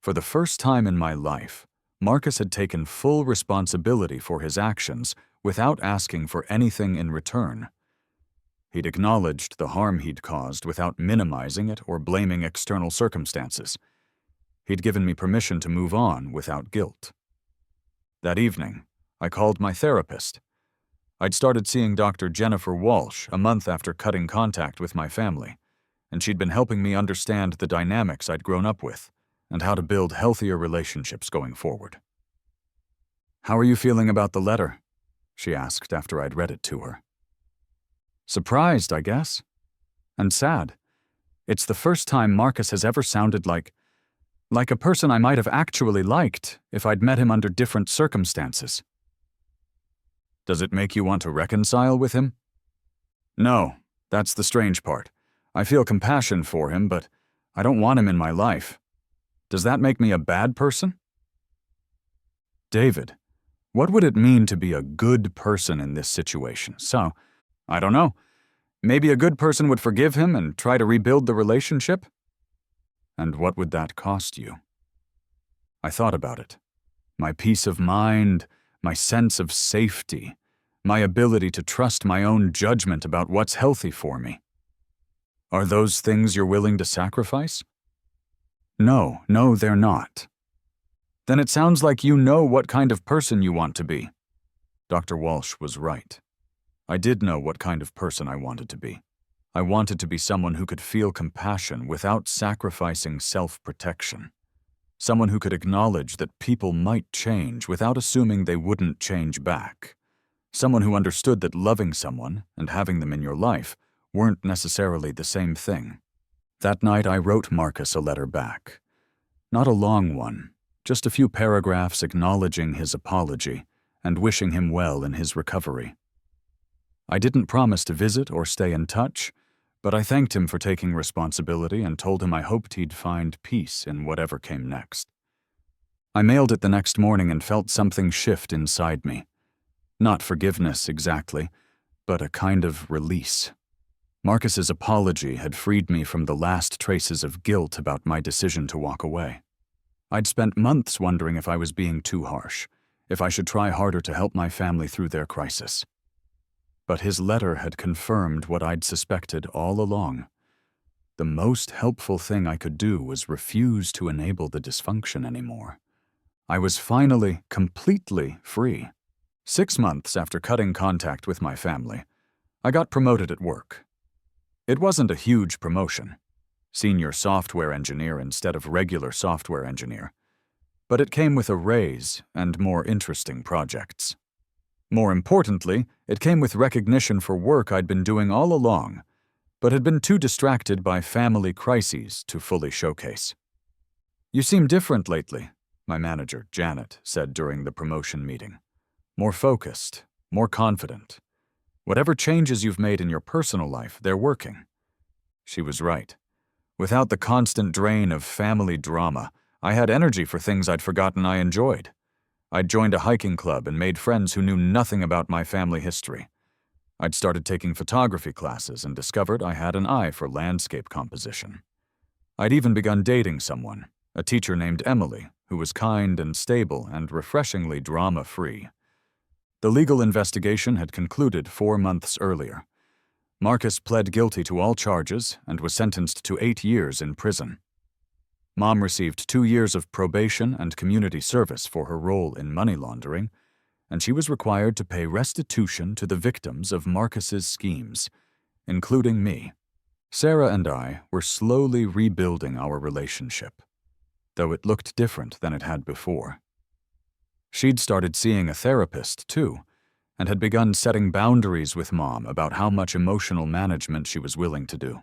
S1: For the first time in my life, Marcus had taken full responsibility for his actions without asking for anything in return. He'd acknowledged the harm he'd caused without minimizing it or blaming external circumstances. He'd given me permission to move on without guilt. That evening, I called my therapist. I'd started seeing Dr. Jennifer Walsh a month after cutting contact with my family, and she'd been helping me understand the dynamics I'd grown up with and how to build healthier relationships going forward. "How are you feeling about the letter?" she asked after I'd read it to her. "Surprised, I guess. And sad. It's the first time Marcus has ever sounded like a person I might have actually liked if I'd met him under different circumstances." "Does it make you want to reconcile with him?" "No, that's the strange part. I feel compassion for him, but I don't want him in my life. Does that make me a bad person?" "David, what would it mean to be a good person in this situation?" "So, I don't know. Maybe a good person would forgive him and try to rebuild the relationship?" "And what would that cost you?" I thought about it. My peace of mind, my sense of safety, my ability to trust my own judgment about what's healthy for me. "Are those things you're willing to sacrifice?" No, they're not." "Then it sounds like you know what kind of person you want to be." Dr. Walsh was right. I did know what kind of person I wanted to be. I wanted to be someone who could feel compassion without sacrificing self-protection. Someone who could acknowledge that people might change without assuming they wouldn't change back. Someone who understood that loving someone and having them in your life weren't necessarily the same thing. That night I wrote Marcus a letter back. Not a long one, just a few paragraphs acknowledging his apology and wishing him well in his recovery. I didn't promise to visit or stay in touch, but I thanked him for taking responsibility and told him I hoped he'd find peace in whatever came next. I mailed it the next morning and felt something shift inside me. Not forgiveness exactly, but a kind of release. Marcus's apology had freed me from the last traces of guilt about my decision to walk away. I'd spent months wondering if I was being too harsh, if I should try harder to help my family through their crisis. But his letter had confirmed what I'd suspected all along. The most helpful thing I could do was refuse to enable the dysfunction anymore. I was finally completely free. 6 months after cutting contact with my family, I got promoted at work. It wasn't a huge promotion, senior software engineer instead of regular software engineer, but it came with a raise and more interesting projects. More importantly, it came with recognition for work I'd been doing all along, but had been too distracted by family crises to fully showcase. "You seem different lately," my manager, Janet, said during the promotion meeting. "More focused, more confident. Whatever changes you've made in your personal life, they're working." She was right. Without the constant drain of family drama, I had energy for things I'd forgotten I enjoyed. I'd joined a hiking club and made friends who knew nothing about my family history. I'd started taking photography classes and discovered I had an eye for landscape composition. I'd even begun dating someone, a teacher named Emily, who was kind and stable and refreshingly drama-free. The legal investigation had concluded 4 months earlier. Marcus pled guilty to all charges and was sentenced to 8 years in prison. Mom received 2 years of probation and community service for her role in money laundering, and she was required to pay restitution to the victims of Marcus's schemes, including me. Sarah and I were slowly rebuilding our relationship, though it looked different than it had before. She'd started seeing a therapist, too, and had begun setting boundaries with Mom about how much emotional management she was willing to do.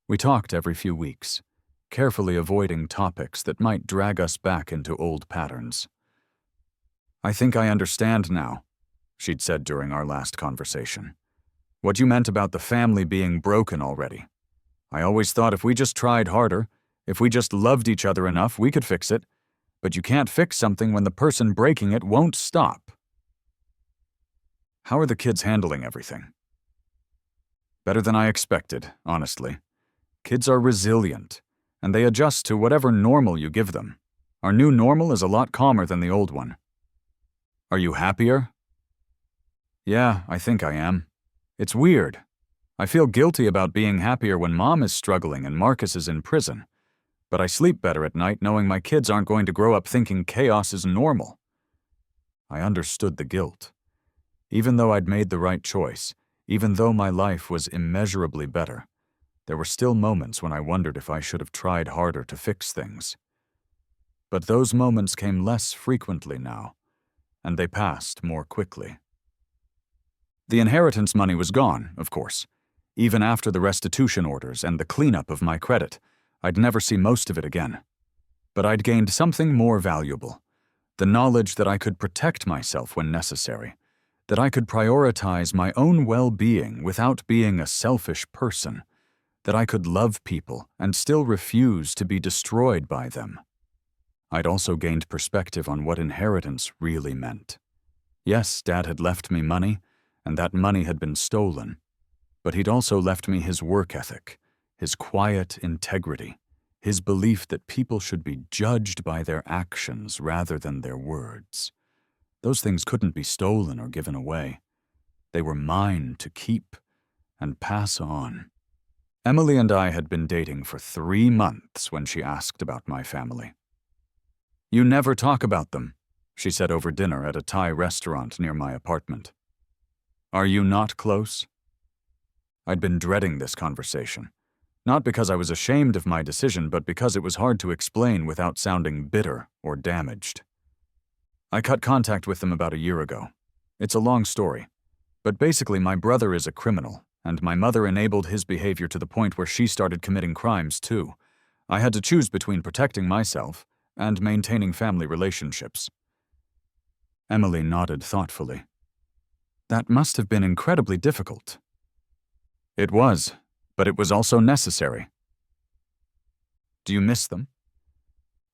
S1: We talked every few weeks, carefully avoiding topics that might drag us back into old patterns. "I think I understand now," she'd said during our last conversation. What you meant about the family being broken already. I always thought if we just tried harder, if we just loved each other enough, we could fix it. But you can't fix something when the person breaking it won't stop. How are the kids handling everything? Better than I expected, honestly. Kids are resilient, and they adjust to whatever normal you give them. Our new normal is a lot calmer than the old one. Are you happier? Yeah, I think I am. It's weird. I feel guilty about being happier when Mom is struggling and Marcus is in prison. But I sleep better at night knowing my kids aren't going to grow up thinking chaos is normal. I understood the guilt. Even though I'd made the right choice, even though my life was immeasurably better, there were still moments when I wondered if I should have tried harder to fix things. But those moments came less frequently now, and they passed more quickly. The inheritance money was gone, of course. Even after the restitution orders and the cleanup of my credit, I'd never see most of it again. But I'd gained something more valuable, the knowledge that I could protect myself when necessary, that I could prioritize my own well-being without being a selfish person, that I could love people and still refuse to be destroyed by them. I'd also gained perspective on what inheritance really meant. Yes, Dad had left me money, and that money had been stolen, but he'd also left me his work ethic, his quiet integrity, his belief that people should be judged by their actions rather than their words. Those things couldn't be stolen or given away. They were mine to keep and pass on. Emily and I had been dating for 3 months when she asked about my family. "You never talk about them," she said over dinner at a Thai restaurant near my apartment. "Are you not close?" I'd been dreading this conversation, not because I was ashamed of my decision, but because it was hard to explain without sounding bitter or damaged. I cut contact with them about a year ago. It's a long story, but basically my brother is a criminal, and my mother enabled his behavior to the point where she started committing crimes too. I had to choose between protecting myself and maintaining family relationships. Emily nodded thoughtfully. That must have been incredibly difficult. It was, but it was also necessary. Do you miss them?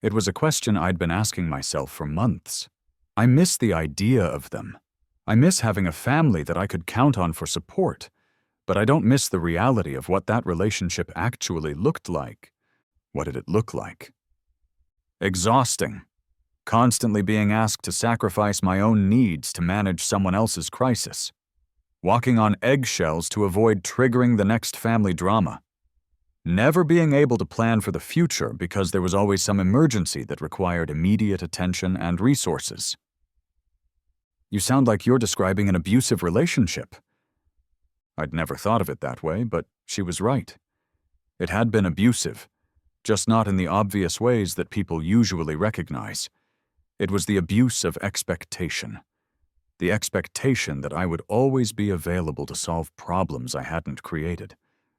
S1: It was a question I'd been asking myself for months. I miss the idea of them. I miss having a family that I could count on for support, but I don't miss the reality of what that relationship actually looked like. What did it look like? Exhausting. Constantly being asked to sacrifice my own needs to manage someone else's crisis. Walking on eggshells to avoid triggering the next family drama. Never being able to plan for the future because there was always some emergency that required immediate attention and resources. You sound like you're describing an abusive relationship. I'd never thought of it that way, but she was right. It had been abusive, just not in the obvious ways that people usually recognize. It was the abuse of expectation. The expectation that I would always be available to solve problems I hadn't created,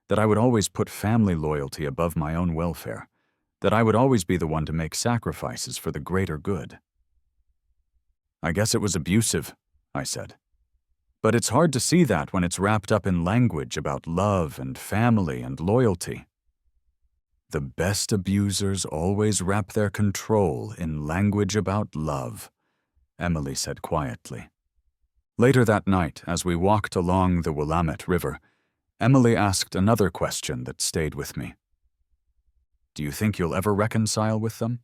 S1: that I would always put family loyalty above my own welfare, that I would always be the one to make sacrifices for the greater good. I guess it was abusive, I said. But it's hard to see that when it's wrapped up in language about love and family and loyalty. The best abusers always wrap their control in language about love, Emily said quietly. Later that night, as we walked along the Willamette River, Emily asked another question that stayed with me. Do you think you'll ever reconcile with them?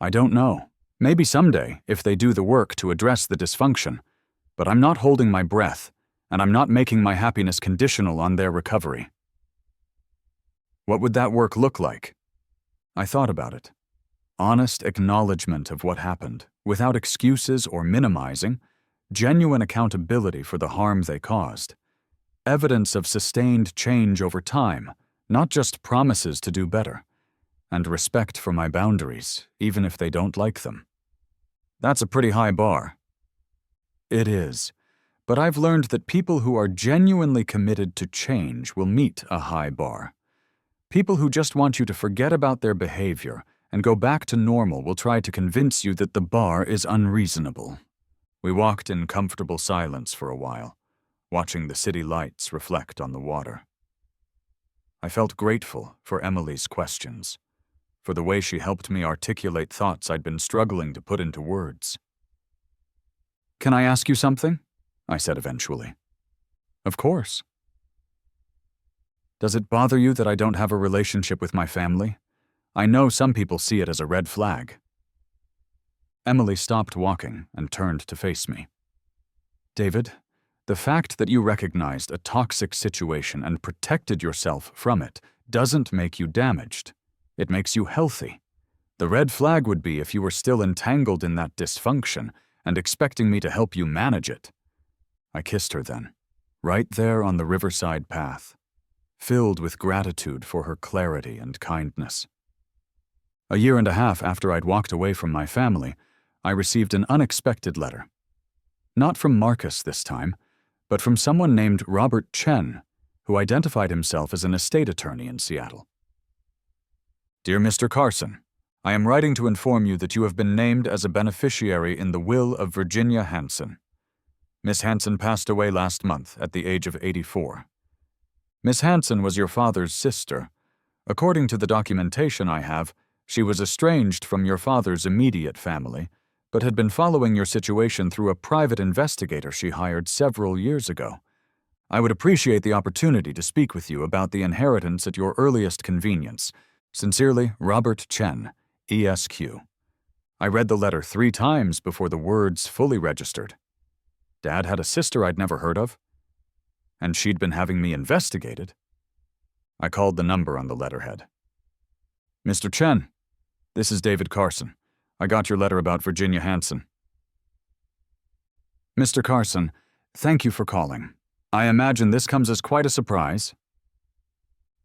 S1: I don't know. Maybe someday, if they do the work to address the dysfunction, but I'm not holding my breath, and I'm not making my happiness conditional on their recovery. What would that work look like? I thought about it. Honest acknowledgement of what happened, without excuses or minimizing, genuine accountability for the harm they caused, evidence of sustained change over time, not just promises to do better, and respect for my boundaries, even if they don't like them. That's a pretty high bar. It is, but I've learned that people who are genuinely committed to change will meet a high bar. People who just want you to forget about their behavior and go back to normal will try to convince you that the bar is unreasonable. We walked in comfortable silence for a while. watching the city lights reflect on the water. I felt grateful for Emily's questions, for the way she helped me articulate thoughts I'd been struggling to put into words. "Can I ask you something?" I said eventually. "Of course." "Does it bother you that I don't have a relationship with my family? I know some people see it as a red flag." Emily stopped walking and turned to face me. "David, the fact that you recognized a toxic situation and protected yourself from it doesn't make you damaged. It makes you healthy. The red flag would be if you were still entangled in that dysfunction and expecting me to help you manage it." I kissed her then, right there on the riverside path, filled with gratitude for her clarity and kindness. 1.5 years after I'd walked away from my family, I received an unexpected letter. Not from Marcus this time, but from someone named Robert Chen, who identified himself as an estate attorney in Seattle. "Dear Mr. Carson, I am writing to inform you that you have been named as a beneficiary in the will of Virginia Hanson. Miss Hanson passed away last month at the age of 84. Miss Hanson was your father's sister. According to the documentation I have, she was estranged from your father's immediate family, but had been following your situation through a private investigator she hired several years ago. I would appreciate the opportunity to speak with you about the inheritance at your earliest convenience. Sincerely, Robert Chen, ESQ." I read the letter 3 times before the words fully registered. Dad had a sister I'd never heard of, and she'd been having me investigated. I called the number on the letterhead. "Mr. Chen, this is David Carson. I got your letter about Virginia Hanson." "Mr. Carson, thank you for calling. I imagine this comes as quite a surprise."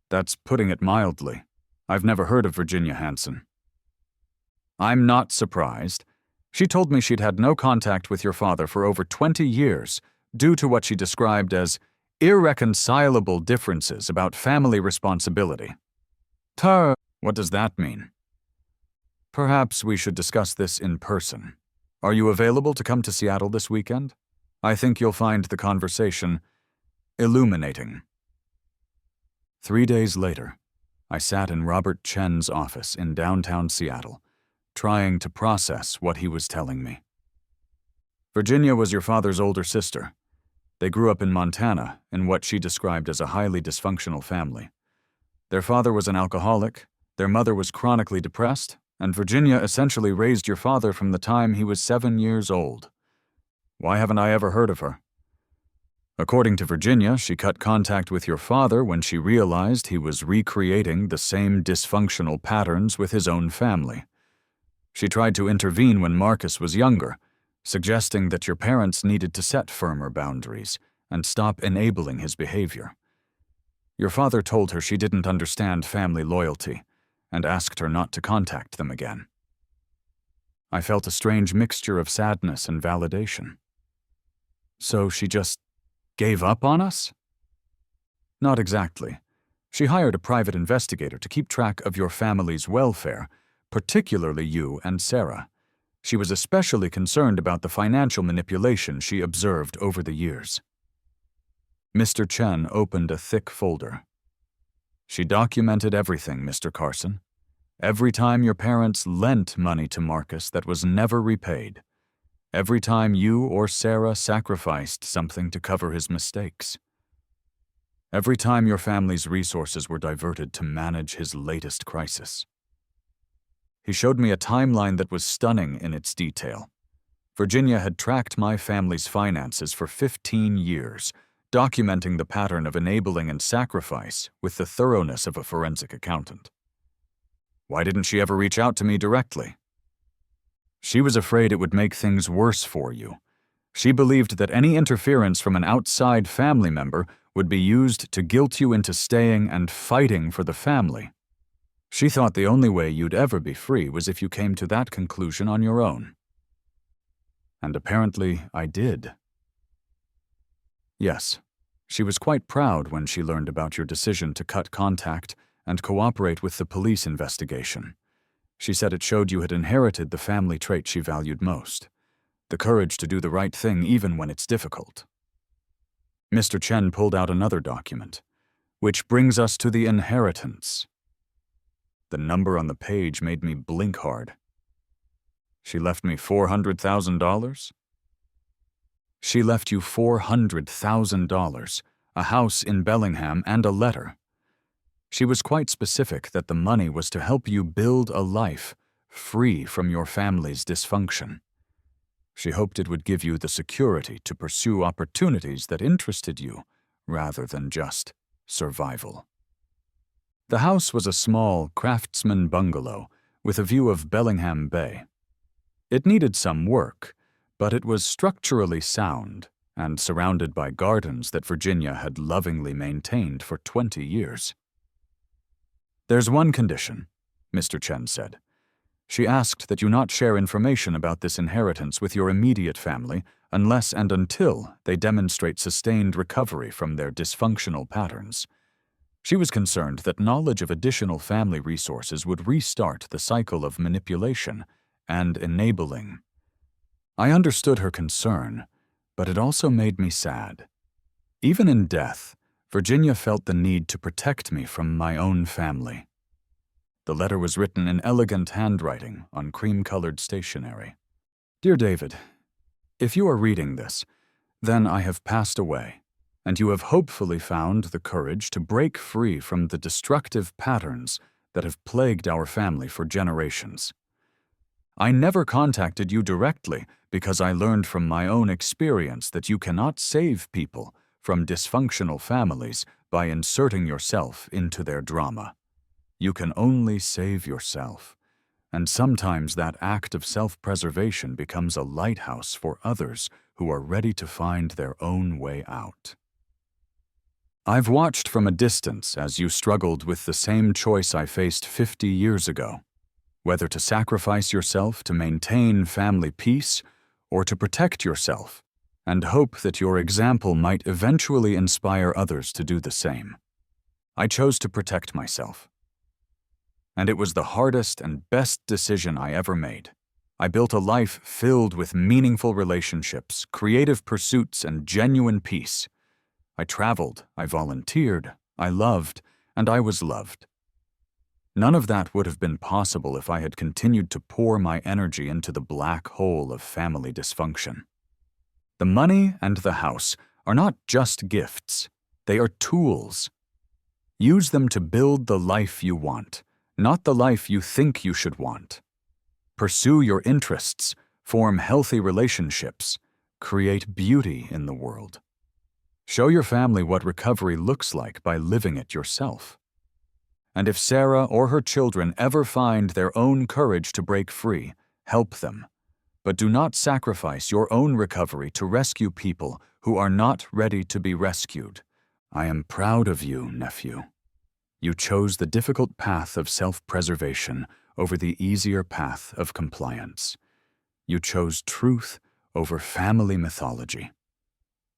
S1: "That's putting it mildly. I've never heard of Virginia Hanson." "I'm not surprised. She told me she'd had no contact with your father for over 20 years due to what she described as irreconcilable differences about family responsibility." What does that mean?" "Perhaps we should discuss this in person. Are you available to come to Seattle this weekend? I think you'll find the conversation illuminating." 3 days later, I sat in Robert Chen's office in downtown Seattle, trying to process what he was telling me. "Virginia was your father's older sister. They grew up in Montana in what she described as a highly dysfunctional family. Their father was an alcoholic, their mother was chronically depressed, and Virginia essentially raised your father from the time he was 7 years old. Why haven't I ever heard of her? According to Virginia, she cut contact with your father when she realized he was recreating the same dysfunctional patterns with his own family. She tried to intervene when Marcus was younger, suggesting that your parents needed to set firmer boundaries and stop enabling his behavior. Your father told her she didn't understand family loyalty and asked her not to contact them again. I felt a strange mixture of sadness and validation. So she just gave up on us? Not exactly. She hired a private investigator to keep track of your family's welfare, particularly you and Sarah. She was especially concerned about the financial manipulation she observed over the years. Mr. Chen opened a thick folder. She documented everything, Mr. Carson. Every time your parents lent money to Marcus that was never repaid. Every time you or Sarah sacrificed something to cover his mistakes. Every time your family's resources were diverted to manage his latest crisis. He showed me a timeline that was stunning in its detail. Virginia had tracked my family's finances for 15 years, documenting the pattern of enabling and sacrifice with the thoroughness of a forensic accountant. Why didn't she ever reach out to me directly? She was afraid it would make things worse for you. She believed that any interference from an outside family member would be used to guilt you into staying and fighting for the family. She thought the only way you'd ever be free was if you came to that conclusion on your own. And apparently I did. Yes, she was quite proud when she learned about your decision to cut contact and cooperate with the police investigation. She said it showed you had inherited the family trait she valued most, the courage to do the right thing even when it's difficult. Mr. Chen pulled out another document. Which brings us to the inheritance. The number on the page made me blink hard. She left me $400,000? She left you $400,000, a house in Bellingham, and a letter. She was quite specific that the money was to help you build a life free from your family's dysfunction. She hoped it would give you the security to pursue opportunities that interested you, rather than just survival. The house was a small craftsman bungalow with a view of Bellingham Bay. It needed some work, but it was structurally sound and surrounded by gardens that Virginia had lovingly maintained for 20 years. "There's one condition," Mr. Chen said. "She asked that you not share information about this inheritance with your immediate family unless and until they demonstrate sustained recovery from their dysfunctional patterns. She was concerned that knowledge of additional family resources would restart the cycle of manipulation and enabling. I understood her concern, but it also made me sad. Even in death, Virginia felt the need to protect me from my own family." The letter was written in elegant handwriting on cream-colored stationery. "Dear David, if you are reading this, then I have passed away, and you have hopefully found the courage to break free from the destructive patterns that have plagued our family for generations. I never contacted you directly because I learned from my own experience that you cannot save people from dysfunctional families by inserting yourself into their drama. You can only save yourself, and sometimes that act of self-preservation becomes a lighthouse for others who are ready to find their own way out. I've watched from a distance as you struggled with the same choice I faced 50 years ago, whether to sacrifice yourself to maintain family peace or to protect yourself and hope that your example might eventually inspire others to do the same. I chose to protect myself. And it was the hardest and best decision I ever made. I built a life filled with meaningful relationships, creative pursuits, and genuine peace. I traveled, I volunteered, I loved, and I was loved. None of that would have been possible if I had continued to pour my energy into the black hole of family dysfunction. The money and the house are not just gifts, they are tools. Use them to build the life you want, not the life you think you should want. Pursue your interests, form healthy relationships, create beauty in the world. Show your family what recovery looks like by living it yourself. And if Sarah or her children ever find their own courage to break free, help them. But do not sacrifice your own recovery to rescue people who are not ready to be rescued. I am proud of you, nephew. You chose the difficult path of self-preservation over the easier path of compliance. You chose truth over family mythology.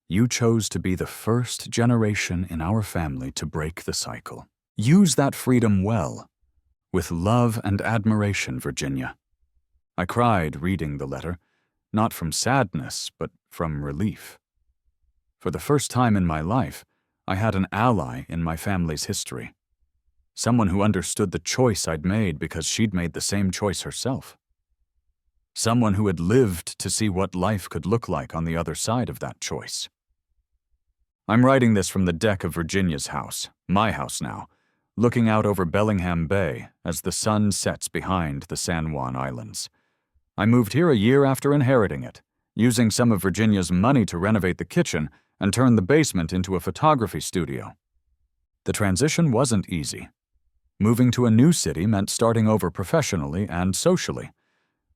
S1: You chose to be the first generation in our family to break the cycle. Use that freedom well. With love and admiration, Virginia." I cried reading the letter, not from sadness, but from relief. For the first time in my life, I had an ally in my family's history. Someone who understood the choice I'd made because she'd made the same choice herself. Someone who had lived to see what life could look like on the other side of that choice. I'm writing this from the deck of Virginia's house, my house now, looking out over Bellingham Bay as the sun sets behind the San Juan Islands. I moved here a year after inheriting it, using some of Virginia's money to renovate the kitchen and turn the basement into a photography studio. The transition wasn't easy. Moving to a new city meant starting over professionally and socially,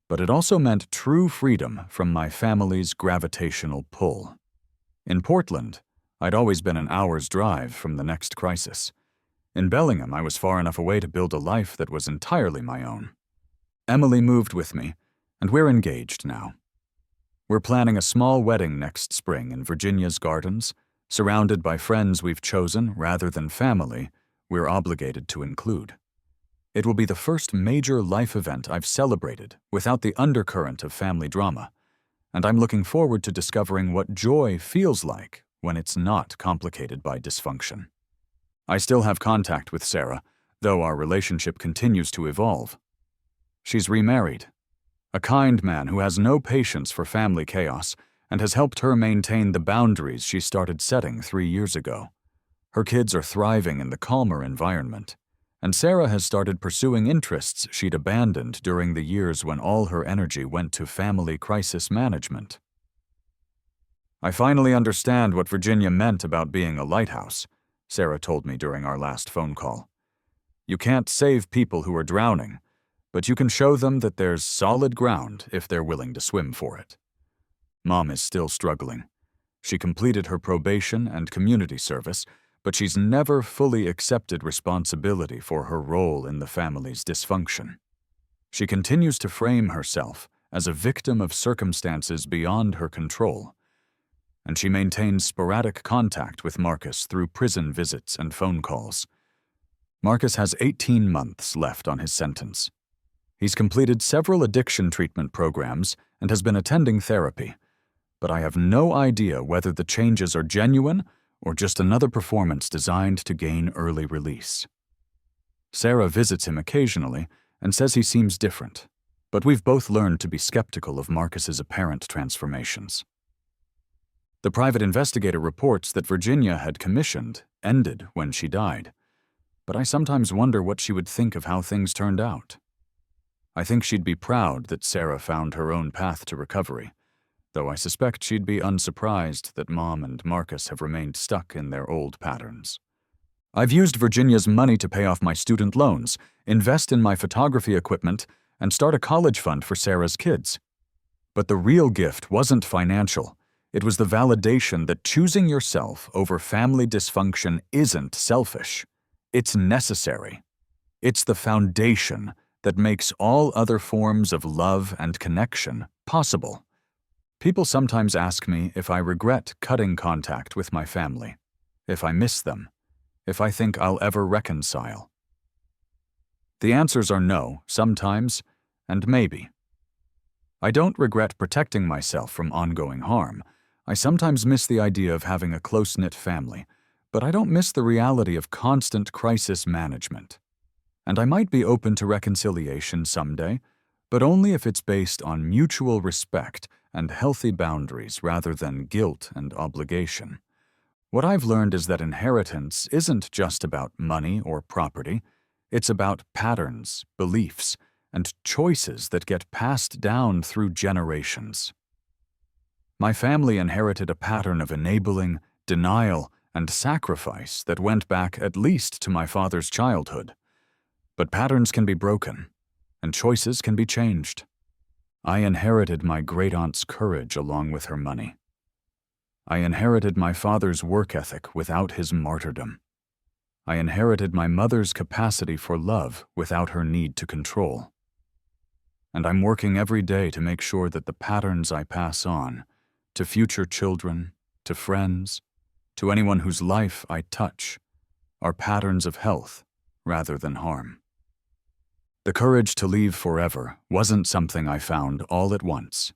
S1: but it also meant true freedom from my family's gravitational pull. In Portland, I'd always been an hour's drive from the next crisis. In Bellingham, I was far enough away to build a life that was entirely my own. Emily moved with me, and we're engaged now. We're planning a small wedding next spring in Virginia's gardens, surrounded by friends we've chosen rather than family we're obligated to include. It will be the first major life event I've celebrated without the undercurrent of family drama, and I'm looking forward to discovering what joy feels like when it's not complicated by dysfunction. I still have contact with Sarah, though our relationship continues to evolve. She's remarried. A kind man who has no patience for family chaos and has helped her maintain the boundaries she started setting 3 years ago. Her kids are thriving in the calmer environment, and Sarah has started pursuing interests she'd abandoned during the years when all her energy went to family crisis management. I finally understand what Virginia meant about being a lighthouse, Sarah told me during our last phone call. You can't save people who are drowning, but you can show them that there's solid ground if they're willing to swim for it. Mom is still struggling. She completed her probation and community service, but she's never fully accepted responsibility for her role in the family's dysfunction. She continues to frame herself as a victim of circumstances beyond her control, and she maintains sporadic contact with Marcus through prison visits and phone calls. Marcus has 18 months left on his sentence. He's completed several addiction treatment programs and has been attending therapy, but I have no idea whether the changes are genuine or just another performance designed to gain early release. Sarah visits him occasionally and says he seems different, but we've both learned to be skeptical of Marcus's apparent transformations. The private investigator reports that Virginia had commissioned ended when she died, but I sometimes wonder what she would think of how things turned out. I think she'd be proud that Sarah found her own path to recovery, though I suspect she'd be unsurprised that Mom and Marcus have remained stuck in their old patterns. I've used Virginia's money to pay off my student loans, invest in my photography equipment, and start a college fund for Sarah's kids. But the real gift wasn't financial. It was the validation that choosing yourself over family dysfunction isn't selfish. It's necessary. It's the foundation that makes all other forms of love and connection possible. People sometimes ask me if I regret cutting contact with my family, if I miss them, if I think I'll ever reconcile. The answers are no, sometimes, and maybe. I don't regret protecting myself from ongoing harm. I sometimes miss the idea of having a close-knit family, but I don't miss the reality of constant crisis management. And I might be open to reconciliation someday, but only if it's based on mutual respect and healthy boundaries rather than guilt and obligation. What I've learned is that inheritance isn't just about money or property. It's about patterns, beliefs, and choices that get passed down through generations. My family inherited a pattern of enabling, denial, and sacrifice that went back at least to my father's childhood. But patterns can be broken, and choices can be changed. I inherited my great-aunt's courage along with her money. I inherited my father's work ethic without his martyrdom. I inherited my mother's capacity for love without her need to control. And I'm working every day to make sure that the patterns I pass on, to future children, to friends, to anyone whose life I touch, are patterns of health rather than harm. The courage to leave forever wasn't something I found all at once.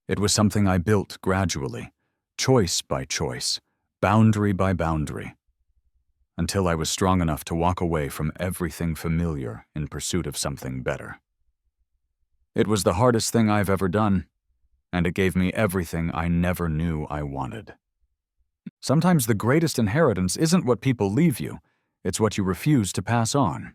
S1: It was something I built gradually, choice by choice, boundary by boundary, until I was strong enough to walk away from everything familiar in pursuit of something better. It was the hardest thing I've ever done, and it gave me everything I never knew I wanted. Sometimes the greatest inheritance isn't what people leave you, it's what you refuse to pass on.